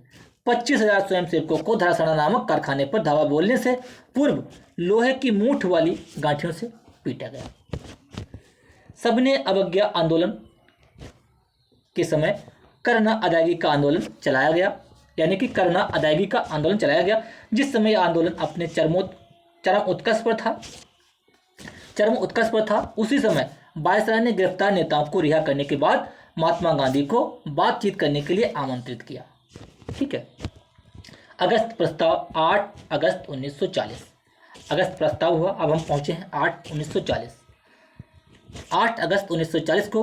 25,000 स्वयंसेवकों को धारासाणा नामक कारखाने पर धावा बोलने से पूर्व लोहे की मूठ वाली गांठियों से पीटा गया। सबने अवज्ञा आंदोलन के समय करना अदायगी का आंदोलन चलाया गया, यानी कि करना अदायगी का आंदोलन चलाया गया। जिस समय यह आंदोलन अपने चरम उत्कर्ष पर था, उसी समय वायसराय ने गिरफ्तार नेताओं को रिहा करने के बाद महात्मा गांधी को बातचीत करने के लिए आमंत्रित किया। ठीक है, अगस्त प्रस्ताव 8 अगस्त 1940, अगस्त प्रस्ताव हुआ। अब हम पहुंचे हैं 8 अगस्त 1940 को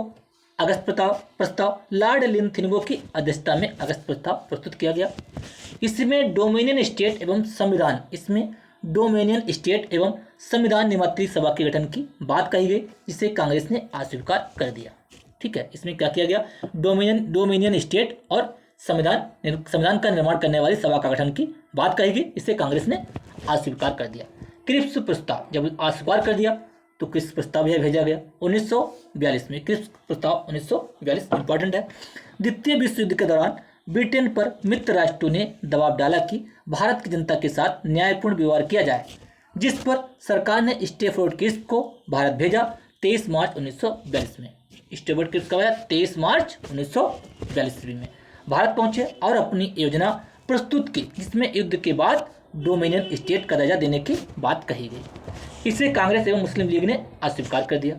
अगस्त प्रस्ताव लॉर्ड लिनथिनगो की अध्यक्षता में अगस्त प्रस्ताव प्रस्तुत किया गया। इसमें डोमिनियन स्टेट एवं संविधान निर्मात्री सभा के गठन की बात कही गई, जिसे कांग्रेस ने अस्वीकार कर दिया। ठीक है, इसमें क्या किया गया? डोमिनियन स्टेट और संविधान का निर्माण करने वाली सभा का गठन की बात कही गई, इसे कांग्रेस ने अस्वीकार कर दिया। क्रिप्स प्रस्ताव, जब अस्वीकार कर दिया तो क्रिप्स प्रस्ताव यह भेजा गया 1942 में। क्रिप्स प्रस्ताव 1942 इंपॉर्टेंट है। द्वितीय विश्व युद्ध के दौरान ब्रिटेन पर मित्र राष्ट्रों ने दबाव डाला कि भारत की जनता के साथ न्यायपूर्ण व्यवहार किया जाए, जिस पर सरकार ने स्टैफोर्ड क्रिप्स को भारत भेजा 23 मार्च 1942 में। स्टैफोर्ड क्रिप्स कब आया? 23 मार्च 1942 में भारत पहुंचे और अपनी योजना प्रस्तुत की, जिसमें युद्ध के बाद डोमिनियन स्टेट का दर्जा देने की बात कही गई। इसे कांग्रेस एवं मुस्लिम लीग ने अस्वीकार कर दिया।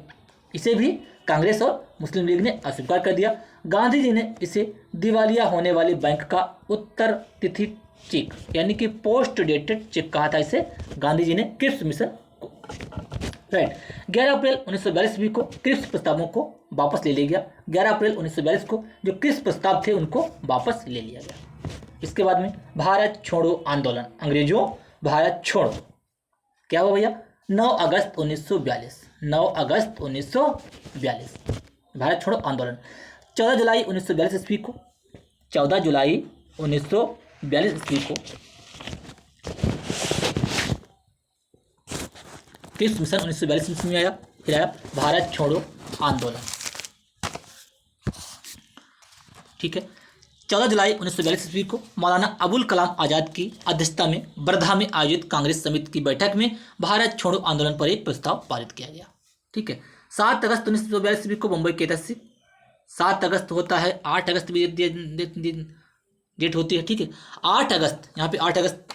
इसे भी कांग्रेस और मुस्लिम लीग ने अस्वीकार कर दिया। गांधी जी ने इसे दिवालिया होने वाली बैंक का उत्तर तिथि चेक, यानी कि पोस्ट डेटेड चेक कहा था इसे गांधी जी ने क्रिप्स मिशन को। राइट। 11 अप्रैल 1942 ईस्वी को क्रिप्स प्रस्तावों को वापस ले लिया गया। 11 अप्रैल 1942 को जो क्रिप्स प्रस्ताव थे उनको वापस ले लिया गया। इसके बाद में भारत छोड़ो आंदोलन, अंग्रेजों भारत छोड़ो, क्या हुआ भैया? 9 अगस्त 1942, 9 अगस्त 1942 भारत छोड़ो आंदोलन। 14 जुलाई 1942 ईस्वी को, 14 जुलाई 1942 ईस्वी को क्रिप्स मिशन 1942 ईस्वी में आया। फिर आया भारत छोड़ो आंदोलन। ठीक है। 14 जुलाई 1942 ईस्वी को मौलाना अबुल कलाम आज़ाद की अध्यक्षता में वर्धा में आयोजित कांग्रेस समिति की बैठक में भारत छोड़ो आंदोलन पर एक प्रस्ताव पारित किया गया। ठीक है। 7 अगस्त 1942 ईस्वी को मुंबई के ऐतिहासिक 7 अगस्त होता है, 8 अगस्त भी डेट होती है। ठीक है। 8 अगस्त, यहाँ पे 8 अगस्त,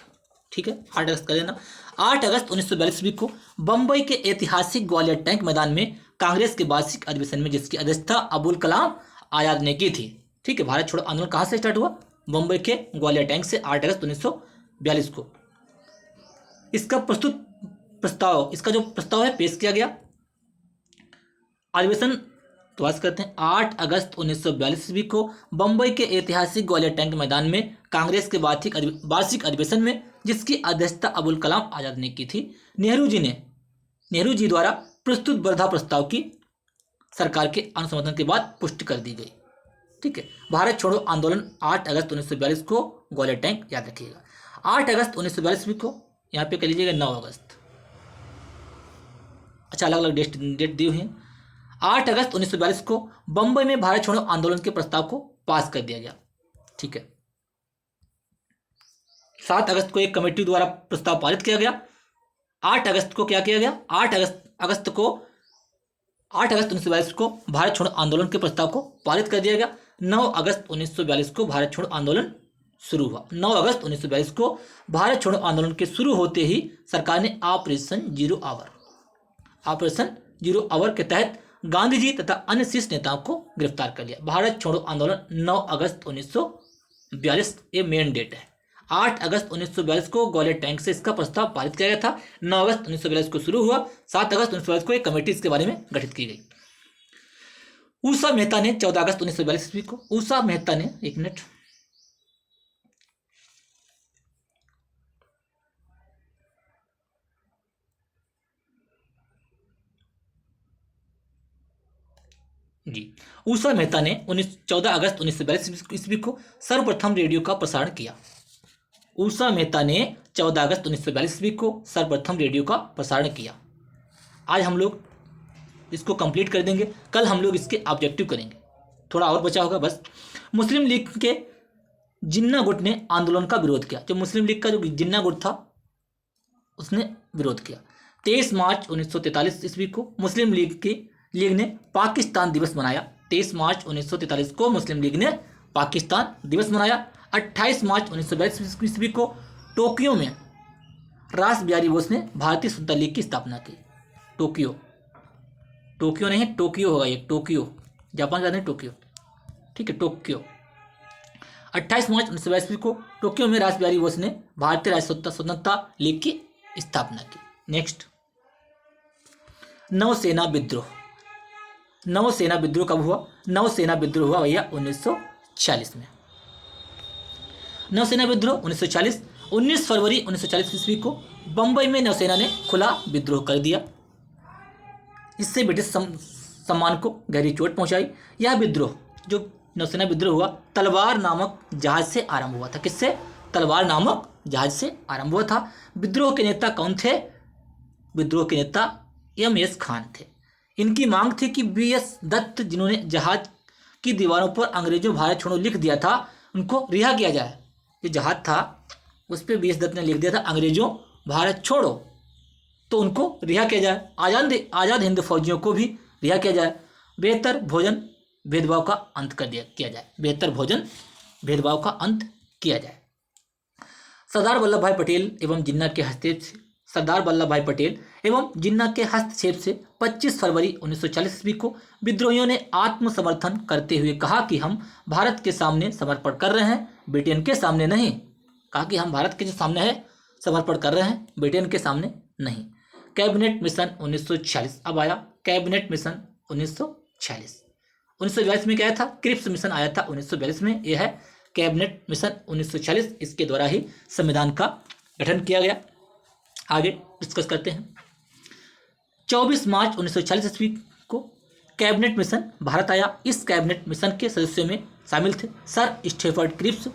ठीक है, 8 अगस्त कर देना। 8 अगस्त 1942 ईस्वी को बम्बई के ऐतिहासिक ग्वालियर टैंक मैदान में कांग्रेस के वार्षिक अधिवेशन में, जिसकी अध्यक्षता अबुल कलाम आज़ाद ने की थी। ठीक है। भारत छोड़ो आंदोलन कहाँ से स्टार्ट हुआ? बम्बई के ग्वालियर टैंक से 8 अगस्त 1942 को। इसका इसका जो प्रस्ताव है पेश किया गया। अधिवेशन तो आज करते हैं। 8 अगस्त 1942 ईस्वी को बम्बई के ऐतिहासिक ग्वालियर टैंक मैदान में कांग्रेस के वार्षिक अधिवेशन में, जिसकी अध्यक्षता अबुल कलाम आज़ाद ने की थी, नेहरू जी द्वारा प्रस्तुत वर्धा प्रस्ताव की सरकार के अनुसमर्थन के बाद पुष्टि कर दी गई। ठीक है। भारत छोड़ो आंदोलन 8 अगस्त 1942 को ग्वालियर टैंक, याद रखिएगा। 8 अगस्त 1942 ईस्वी को यहाँ पे कर लीजिएगा 9 अगस्त। अच्छा, अलग अलग डेट दी हुई है। 8 अगस्त 1942 को बंबई में भारत छोड़ो आंदोलन के प्रस्ताव को पास कर दिया गया। ठीक है। 7 अगस्त को एक कमेटी द्वारा प्रस्ताव पारित किया गया। 8 अगस्त को क्या किया गया? 8 अगस्त 1942 को भारत छोड़ो आंदोलन के प्रस्ताव को पारित कर दिया गया। 9 अगस्त 1942 को भारत छोड़ो आंदोलन शुरू हुआ। 9 अगस्त 1942 को भारत छोड़ो आंदोलन के शुरू होते ही सरकार ने ऑपरेशन जीरो आवर के तहत गांधी जी तथा अन्य शीर्ष नेताओं को गिरफ्तार कर लिया। भारत छोड़ो आंदोलन 9 अगस्त 1942 ये मेन डेट है। 8 अगस्त 1942 को ग्वालियर टैंक से इसका प्रस्ताव पारित किया गया था। 9 अगस्त 1942 को शुरू हुआ। 7 अगस्त 1942 को एक कमेटी इसके बारे में गठित की गई। ऊषा मेहता ने 14 अगस्त 1942 ईस्वी को, ऊषा मेहता ने, एक मिनट, जी, ऊषा मेहता ने 14 अगस्त 1942 ईस्वी को सर्वप्रथम रेडियो का प्रसारण किया। ऊषा मेहता ने 14 अगस्त 1942 ईस्वी को सर्वप्रथम रेडियो का प्रसारण किया। आज हम लोग इसको कंप्लीट कर देंगे, कल हम लोग इसके ऑब्जेक्टिव करेंगे, थोड़ा और बचा होगा बस। मुस्लिम लीग के जिन्ना गुट ने आंदोलन का विरोध किया। जो मुस्लिम लीग का जो जिन्ना गुट था उसने विरोध किया। 23 मार्च 1943 ईस्वी को मुस्लिम लीग ने पाकिस्तान दिवस मनाया। 23 मार्च 1943 को मुस्लिम लीग ने पाकिस्तान दिवस मनाया। 28 मार्च 1942 ईस्वी को टोक्यो में रास बिहारी बोस ने भारतीय स्वतंत्रता लीग की स्थापना की। टोक्यो नहीं, टोक्यो होगा ये, टोक्यो, जापान का नहीं, टोक्यो। ठीक है, टोक्यो। 28 मार्च 1942 ईस्वी को टोक्यो में रास बिहारी बोस ने भारतीय राष्ट्रीय स्वतंत्रता लीग की स्थापना की। नेक्स्ट, नौसेना विद्रोह। नौसेना विद्रोह कब हुआ? नौसेना विद्रोह हुआ भैया 1946 में। नौसेना विद्रोह 1940। 19 फरवरी 1940 ईस्वी को बंबई में नौसेना ने खुला विद्रोह कर दिया। इससे ब्रिटिश सम्मान को गहरी चोट पहुंचाई। यह विद्रोह, जो नौसेना विद्रोह हुआ, तलवार नामक जहाज से आरंभ हुआ था। किससे? तलवार नामक जहाज से आरंभ हुआ था। विद्रोह के नेता कौन थे? विद्रोह के नेता MS खान थे। इनकी मांग थी कि BS दत्त, जिन्होंने जहाज की दीवारों पर अंग्रेजों भारत छोड़ो लिख दिया था, उनको रिहा किया जाए। जो जहाज था उस पर BS दत्त ने लिख दिया था अंग्रेजों भारत छोड़ो, तो उनको रिहा किया जाए। आज़ाद हिंद फौजियों को भी रिहा किया जाए। बेहतर भोजन भेदभाव का अंत किया जाए। बेहतर भोजन भेदभाव का अंत किया जाए। सरदार वल्लभ भाई पटेल एवं जिन्ना के हस्तक्षेप से 25 फरवरी 1940 ईस्वी को विद्रोहियों ने आत्मसमर्थन करते हुए कहा कि हम भारत के सामने समर्पण कर रहे हैं, ब्रिटेन के सामने नहीं। कहा कि हम भारत के जो सामने है समर्पण कर रहे हैं, ब्रिटेन के सामने नहीं। कैबिनेट मिशन 1946 अब आया कैबिनेट मिशन 1946। 1942 में क्या आया था? क्रिप्स मिशन आया था 1942 में। यह है कैबिनेट मिशन 1946, इसके द्वारा ही संविधान का गठन किया गया। आगे डिस्कस करते हैं। 24 मार्च 1946 ईस्वी को कैबिनेट मिशन भारत आया। इस कैबिनेट मिशन के सदस्यों में शामिल थे Sir Stafford Cripps,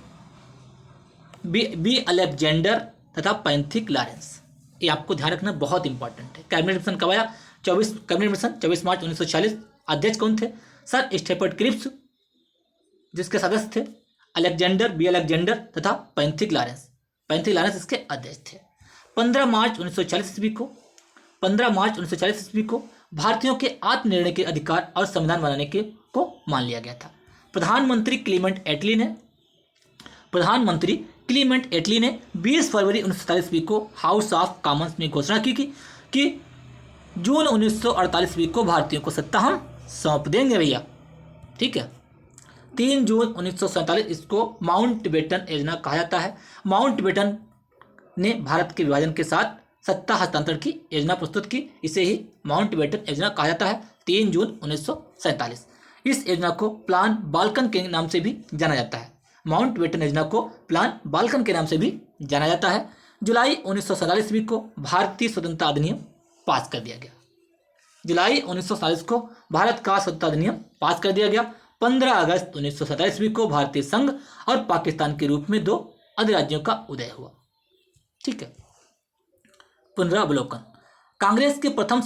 B Alexander तथा पैंथिक लॉरेंस। ये आपको ध्यान रखना बहुत इंपॉर्टेंट है। कैबिनेट मिशन कब आया? 24 मार्च 1946। अध्यक्ष कौन थे? सर स्टेफर्ड क्रिप्स, जिसके सदस्य थे बी अलेक्जेंडर तथा पैंथिक लॉरेंस। पैंथिक लॉरेंस इसके अध्यक्ष थे। 15 मार्च 1940 ईस्वी को भारतीयों के आत्मनिर्णय के अधिकार और संविधान बनाने के को मान लिया गया था। प्रधानमंत्री क्लीमेंट एटली ने 20 फरवरी 1947 ईस्वी को हाउस ऑफ कॉमन्स में घोषणा की कि जून 1948 ईस्वी को भारतीयों को सत्ता हम सौंप देंगे भैया। ठीक है। 3 जून 1947 इसको माउंटबेटन योजना कहा जाता है। माउंटबेटन ने भारत के विभाजन के साथ सत्ता हस्तांतरण की योजना प्रस्तुत की। इसे ही माउंटबेटन योजना कहा जाता है। 3 जून 1947। इस योजना को प्लान बाल्कन के नाम से भी जाना जाता है। माउंटबेटन योजना को प्लान बाल्कन के नाम से भी जाना जाता है। जुलाई 1947 ईस्वी को भारतीय स्वतंत्रता अधिनियम पास कर दिया गया। जुलाई 1947 को भारत का स्वतंत्रता अधिनियम पास कर दिया गया। 15 अगस्त 1947 ईस्वी को भारतीय संघ और पाकिस्तान के रूप में 2 अधिराज्यों का उदय हुआ। ठीक है। पुनरावलोकन। कांग्रेस के प्रथम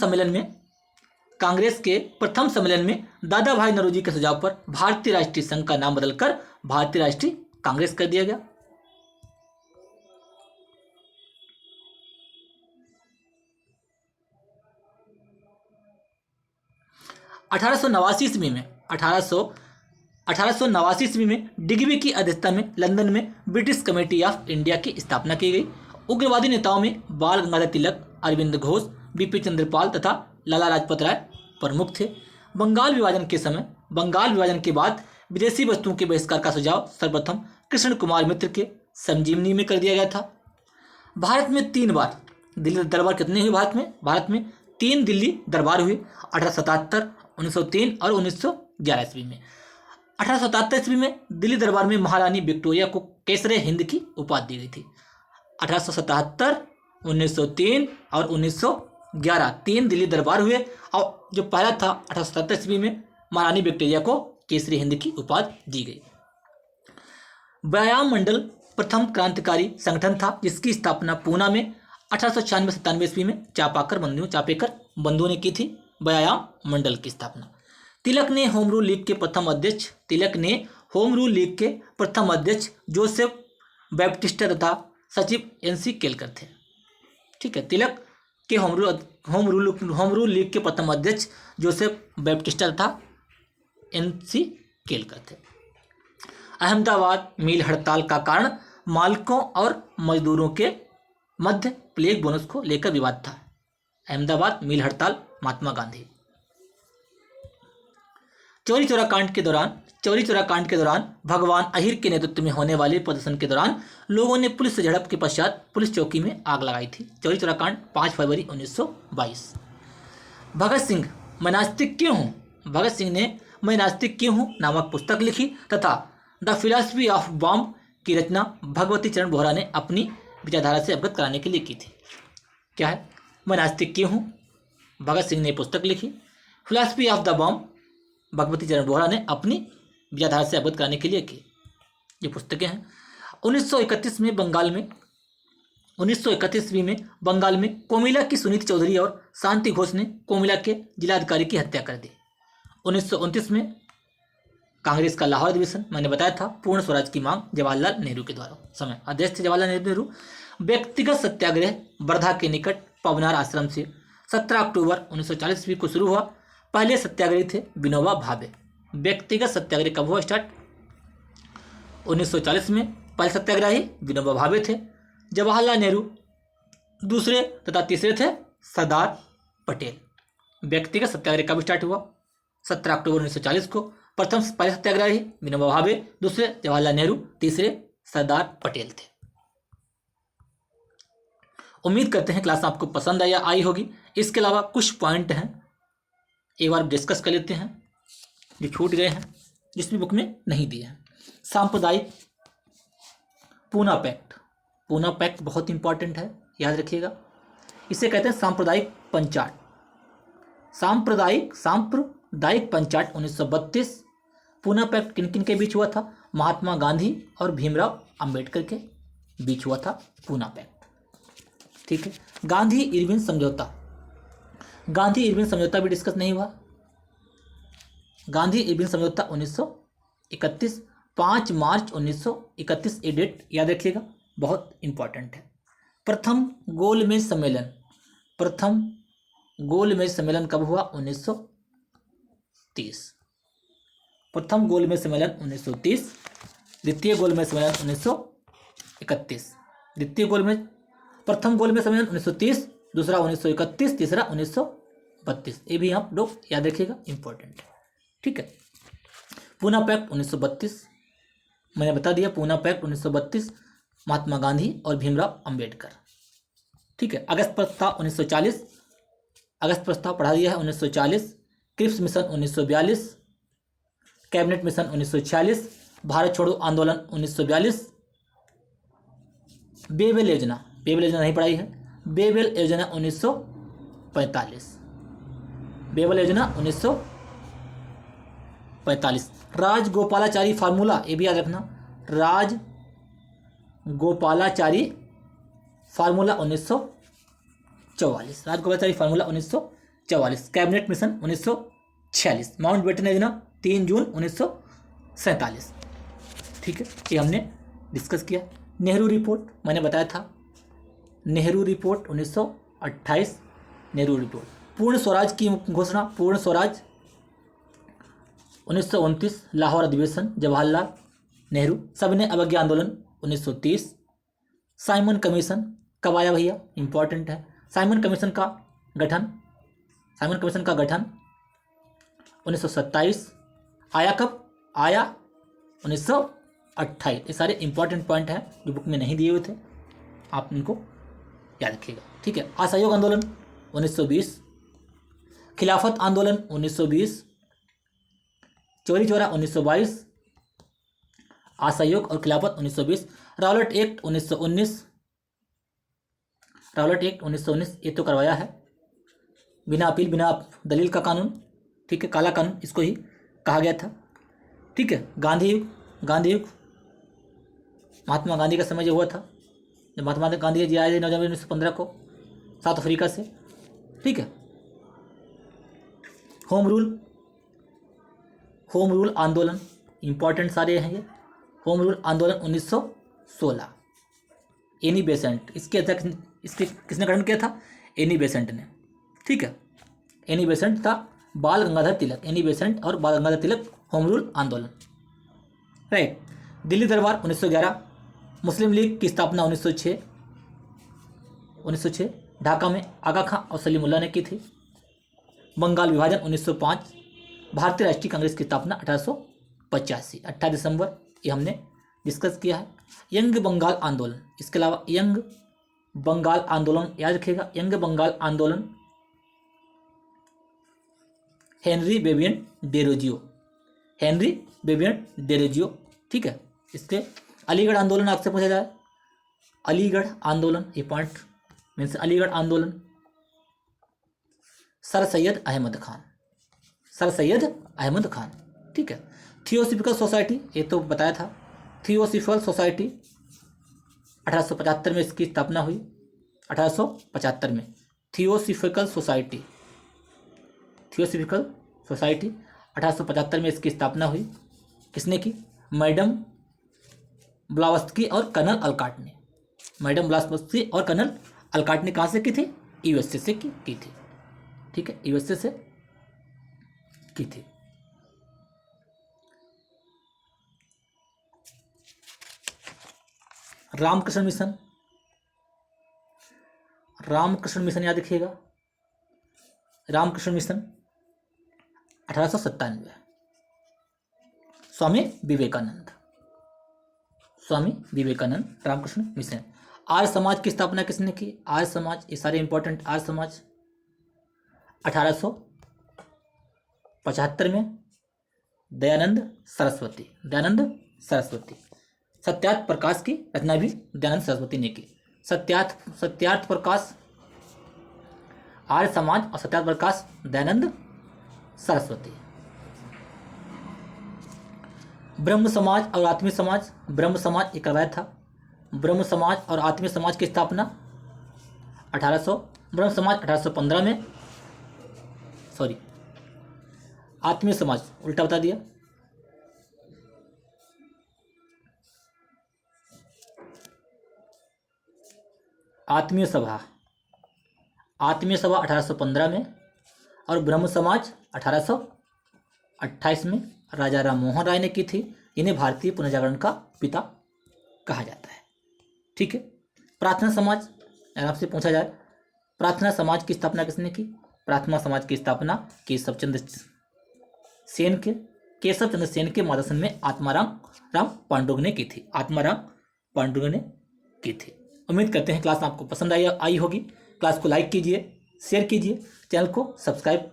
सम्मेलन में दादा भाई नौरोजी के सुझाव पर भारतीय राष्ट्रीय संघ का नाम बदलकर भारतीय राष्ट्रीय कांग्रेस कर दिया गया। अठारह सौ नवासी ईस्वी में डिग्बी की अध्यक्षता में लंदन में ब्रिटिश कमेटी ऑफ इंडिया की स्थापना की गई। उग्रवादी नेताओं में बाल गंगाधर तिलक, अरविंद घोष, बीपी चंद्रपाल तथा लाला लाजपत राय प्रमुख थे। बंगाल विभाजन के बाद विदेशी वस्तुओं के बहिष्कार का सुझाव सर्वप्रथम कृष्ण कुमार मित्र के संजीवनी में कर दिया गया था। भारत में 3 बार दिल्ली दरबार कितने हुए? भारत में 3 दिल्ली दरबार हुए। 1877, 1903 और 1911 ईस्वी में। 1877 ईस्वी में दिल्ली दरबार में महारानी विक्टोरिया को केसरे हिंद की उपाधि दी गई थी। 1877, 1903 और 1911 3 दिल्ली दरबार हुए और जो पहला था 1877 ईस्वी में महारानी विक्टोरिया को केसरी हिंद की उपाधि दी गई। व्यायाम मंडल प्रथम क्रांतिकारी संगठन था जिसकी स्थापना पूना में 1896-97 ईस्वी में चापेकर बंधुओं ने की थी। व्यायाम मंडल की स्थापना तिलक ने होम रूल लीग के प्रथम अध्यक्ष जोसेफ बैप्टिस्टा तथा सचिव एनसी केलकर थे। ठीक है। तिलक के होम रूल लीग के प्रथम अध्यक्ष जोसेफ बैप्टिस्टा तथा एनसी केलकर थे। अहमदाबाद मिल हड़ताल का कारण मालिकों और मजदूरों के मध्य प्लेग बोनस को लेकर विवाद था। अहमदाबाद मिल हड़ताल, महात्मा गांधी। चौरी चौरा कांड के दौरान भगवान अहिर के नेतृत्व में होने वाले प्रदर्शन के दौरान लोगों ने पुलिस से झड़प के पश्चात पुलिस चौकी में आग लगाई थी। चौरी चौरा कांड 5 फरवरी 1922। भगत सिंह ने मैं नास्तिक क्यों हूँ नामक पुस्तक लिखी तथा द फिलॉसफी ऑफ बॉम्ब की रचना भगवती चरण बोहरा ने अपनी विचारधारा से अवगत कराने के लिए की थी। क्या है? मैं नास्तिक क्यों हूँ, भगत सिंह ने पुस्तक लिखी। Philosophy of the bomb Bhagwati चरण बोहरा ने अपनी विचारधारा से अवगत कराने के लिए की। ये पुस्तकें हैं। 1931 में बंगाल में कोमिला की सुनीति चौधरी और शांति घोष ने कोमिला के जिलाधिकारी की हत्या कर दी। 1929 में कांग्रेस का लाहौर अधिवेशन, मैंने बताया था, पूर्ण स्वराज की मांग जवाहरलाल नेहरू के द्वारा। समय अध्यक्ष थे जवाहरलाल नेहरू। व्यक्तिगत सत्याग्रह वर्धा के निकट पवनार आश्रम से 17 अक्टूबर 1940 ईस्वी को शुरू हुआ। पहले सत्याग्रही थे विनोबा भावे। व्यक्तिगत सत्याग्रह कब हुआ स्टार्ट? 1940 में। पहले सत्याग्रही विनोबा भावे थे। जवाहरलाल नेहरू दूसरे तथा तीसरे थे सरदार पटेल। व्यक्तिगत सत्याग्रह कब स्टार्ट हुआ? 17 अक्टूबर 1940 को। पहले सत्याग्रही विनोबा भावे, दूसरे जवाहरलाल नेहरू, तीसरे सरदार पटेल थे। उम्मीद करते हैं क्लास आपको पसंद आई होगी। इसके अलावा कुछ पॉइंट हैं, एक बार डिस्कस कर लेते हैं जो छूट गए हैं, जिस भी बुक में नहीं दिए हैं। सांप्रदायिक पूना पैक्ट, पूना पैक्ट बहुत इंपॉर्टेंट है, याद रखिएगा। इसे कहते हैं सांप्रदायिक पंचाट। सांप्रदायिक पंचाट 1932। पूना पैक्ट किन किन के बीच हुआ था? महात्मा गांधी और भीमराव अंबेडकर के बीच हुआ था पूना पैक्ट, ठीक है। गांधी इरविन समझौता, गांधी इरविन समझौता भी डिस्कस नहीं हुआ। गांधी इरविन समझौता 1931, 5 मार्च 1931 ये डेट याद रखिएगा, बहुत इंपॉर्टेंट है। प्रथम गोलमेज सम्मेलन, प्रथम गोलमेज सम्मेलन कब हुआ? 1930। प्रथम गोलमेज सम्मेलन 1930, द्वितीय गोलमेज सम्मेलन 1931। द्वितीय गोलमेज, प्रथम गोलमेज सम्मेलन 1930, दूसरा 1931, तीसरा 1932। ये भी आप लोग याद रखिएगा, इंपॉर्टेंट है, ठीक है। पूना पैक्ट 1932, मैंने बता दिया। पूना पैक्ट 1932, महात्मा गांधी और भीमराव अंबेडकर, ठीक है। अगस्त प्रस्ताव 1940, अगस्त प्रस्ताव पढ़ा दिया है 1940। क्रिप्स मिशन 1942, कैबिनेट मिशन 1946, भारत छोड़ो आंदोलन 1942। बेबेल योजना, बेबेल योजना नहीं पढ़ाई है। बेबेल योजना 1945, बेबेल योजना 1945। राजगोपालाचारी फार्मूला, ये भी याद रखना, Rajagopalachari formula 1944, Rajagopalachari formula 1944। Cabinet mission 1946। Mountbatten योजना 3 जून 1947, ठीक है, ये हमने डिस्कस किया। नेहरू रिपोर्ट मैंने बताया था, नेहरू रिपोर्ट 1928, नेहरू रिपोर्ट। पूर्ण स्वराज की घोषणा, पूर्ण स्वराज 1929, लाहौर अधिवेशन, जवाहरलाल नेहरू। सबने अवज्ञा आंदोलन 1930। साइमन कमीशन कब आया भैया? इंपॉर्टेंट है। साइमन कमीशन का गठन, साइमन कमीशन का गठन 1927। आया कब? आया 1928। ये सारे इंपॉर्टेंट पॉइंट हैं जो बुक में नहीं दिए हुए थे, आप इनको याद रखिएगा, ठीक है। असहयोग आंदोलन 1920, खिलाफत आंदोलन 1920, चौरी चौरा 1922, असहयोग और खिलाफत 1920। रावलट एक्ट 1919, रावलट एक्ट 1919 ये तो करवाया है, बिना अपील बिना दलील का कानून, ठीक है, काला कानून इसको ही कहा गया था, ठीक है। गांधी युग, गांधी युग महात्मा गांधी का समय जो हुआ था, जब महात्मा गांधी जी आए थे 9 जनवरी 1915 को साउथ अफ्रीका से, ठीक है। होम रूल, होम रूल आंदोलन इंपॉर्टेंट सारे हैं ये। होम रूल आंदोलन 1916, एनी बेसेंट, इसके अध्यक्ष, इसके किसने गठन किया था? एनी बेसेंट ने, ठीक है। एनी बेसेंट था, बाल गंगाधर तिलक, एनी बेसेंट और बाल गंगाधर तिलक, होम रूल आंदोलन, राइट। दिल्ली दरबार 1911, मुस्लिम लीग की स्थापना 1906, ढाका में आगा खां और सलीमुल्लाह ने की थी। बंगाल विभाजन 1905, भारतीय राष्ट्रीय कांग्रेस की स्थापना 1885, 18 दिसंबर, ये हमने डिस्कस किया है। यंग बंगाल आंदोलन, इसके अलावा यंग बंगाल आंदोलन याद रखिएगा, यंग बंगाल आंदोलन हेनरी बेबियन डेरोजियो, हेनरी बेबियन डेरोजियो, ठीक है। इसके अलीगढ़ आंदोलन आपसे पूछा जाए, अलीगढ़ आंदोलन, ये पॉइंट मीन्स अलीगढ़ आंदोलन, सर सैयद अहमद खान, सर सैयद अहमद खान, ठीक है। थियोसॉफिकल सोसाइटी, ये तो बताया था, थियोसॉफिकल सोसाइटी 1875 में इसकी स्थापना हुई, 1875 में थियोसॉफिकल सोसाइटी, थियोसॉफिकल सोसाइटी 1875 में इसकी स्थापना हुई। किसने की? मैडम ब्लावत्स्की और कर्नल अलकाट ने, मैडम ब्लावत्स्की और कर्नल अलकाट ने कहाँ से की थी? यूएसए से की थी, ठीक है, यूएसए से की थी। रामकृष्ण मिशन, रामकृष्ण मिशन याद रखिएगा, रामकृष्ण मिशन 1897, स्वामी विवेकानंद, स्वामी विवेकानंद, रामकृष्ण मिशन। आर्य समाज की स्थापना किसने की? आर्य समाज, ये सारे इंपॉर्टेंट। आर्य समाज 1875 में दयानंद सरस्वती, दयानंद सरस्वती। सत्यार्थ प्रकाश की रचना भी दयानंद सरस्वती ने की। सत्यार्थ प्रकाश आर्य समाज और सत्यार्थ प्रकाश दयानंद सरस्वती। ब्रह्म समाज और आत्मीय समाज, ब्रह्म समाज एक रवायत था। ब्रह्म समाज और आत्मीय समाज की स्थापना 1800, ब्रह्म समाज 1815 में, सॉरी आत्मीय समाज उल्टा बता दिया। आत्मीय सभा 1815 में और ब्रह्म समाज 1828 में राजा राम मोहन राय ने की थी। इन्हें भारतीय पुनर्जागरण का पिता कहा जाता है। ठीक है। प्रार्थना समाज, आराम से पूछा जाए, प्रार्थना समाज की स्थापना किसने की? प्रार्थना समाज की स्थापना केशव चंद्र सेन के मार्गदर्शन में आत्माराम पांडुरंग ने की थी। आत्माराम पांडुरंग ने की थी। उम्मीद करते हैं क्लास आपको पसंद आई होगी। क्लास को लाइक कीजिए, शेयर कीजिए, चैनल को सब्सक्राइब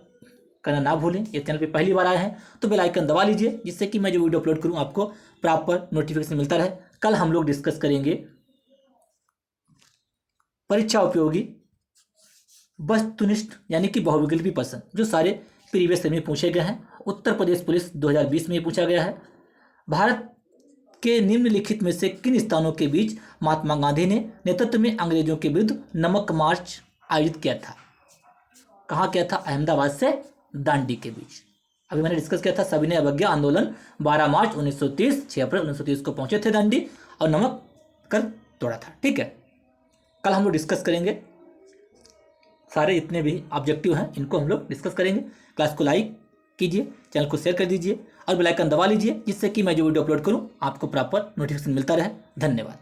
करना ना भूलें। ये चैनल पे पहली बार आए हैं तो बेल आइकन दबा लीजिए, जिससे कि मैं जो वीडियो अपलोड करूं आपको प्रॉपर नोटिफिकेशन मिलता रहे। कल हम लोग डिस्कस करेंगे परीक्षा उपयोगी वस्तुनिष्ठ यानी कि बहुविकल्पी प्रश्न, जो सारे प्रीवियस में पूछे गए हैं। उत्तर प्रदेश पुलिस 2020 में पूछा गया है। भारत के निम्नलिखित में से किन स्थानों के बीच महात्मा गांधी ने नेतृत्व में अंग्रेजों के विरुद्ध नमक मार्च आयोजित किया था? कहाँ किया था? अहमदाबाद से दांडी के बीच। अभी मैंने डिस्कस किया था सविनय अवज्ञा आंदोलन 12 मार्च 1930, 6 अप्रैल 1930 को पहुंचे थे दांडी और नमक कर तोड़ा था। ठीक है। कल हम लोग डिस्कस करेंगे सारे जितने भी ऑब्जेक्टिव हैं, इनको हम लोग डिस्कस करेंगे। क्लास को लाइक कीजिए, चैनल को शेयर कर दीजिए और बेल आइकन दबा लीजिए, जिससे कि मैं जो वीडियो अपलोड करूं आपको प्रॉपर नोटिफिकेशन मिलता रहे। धन्यवाद।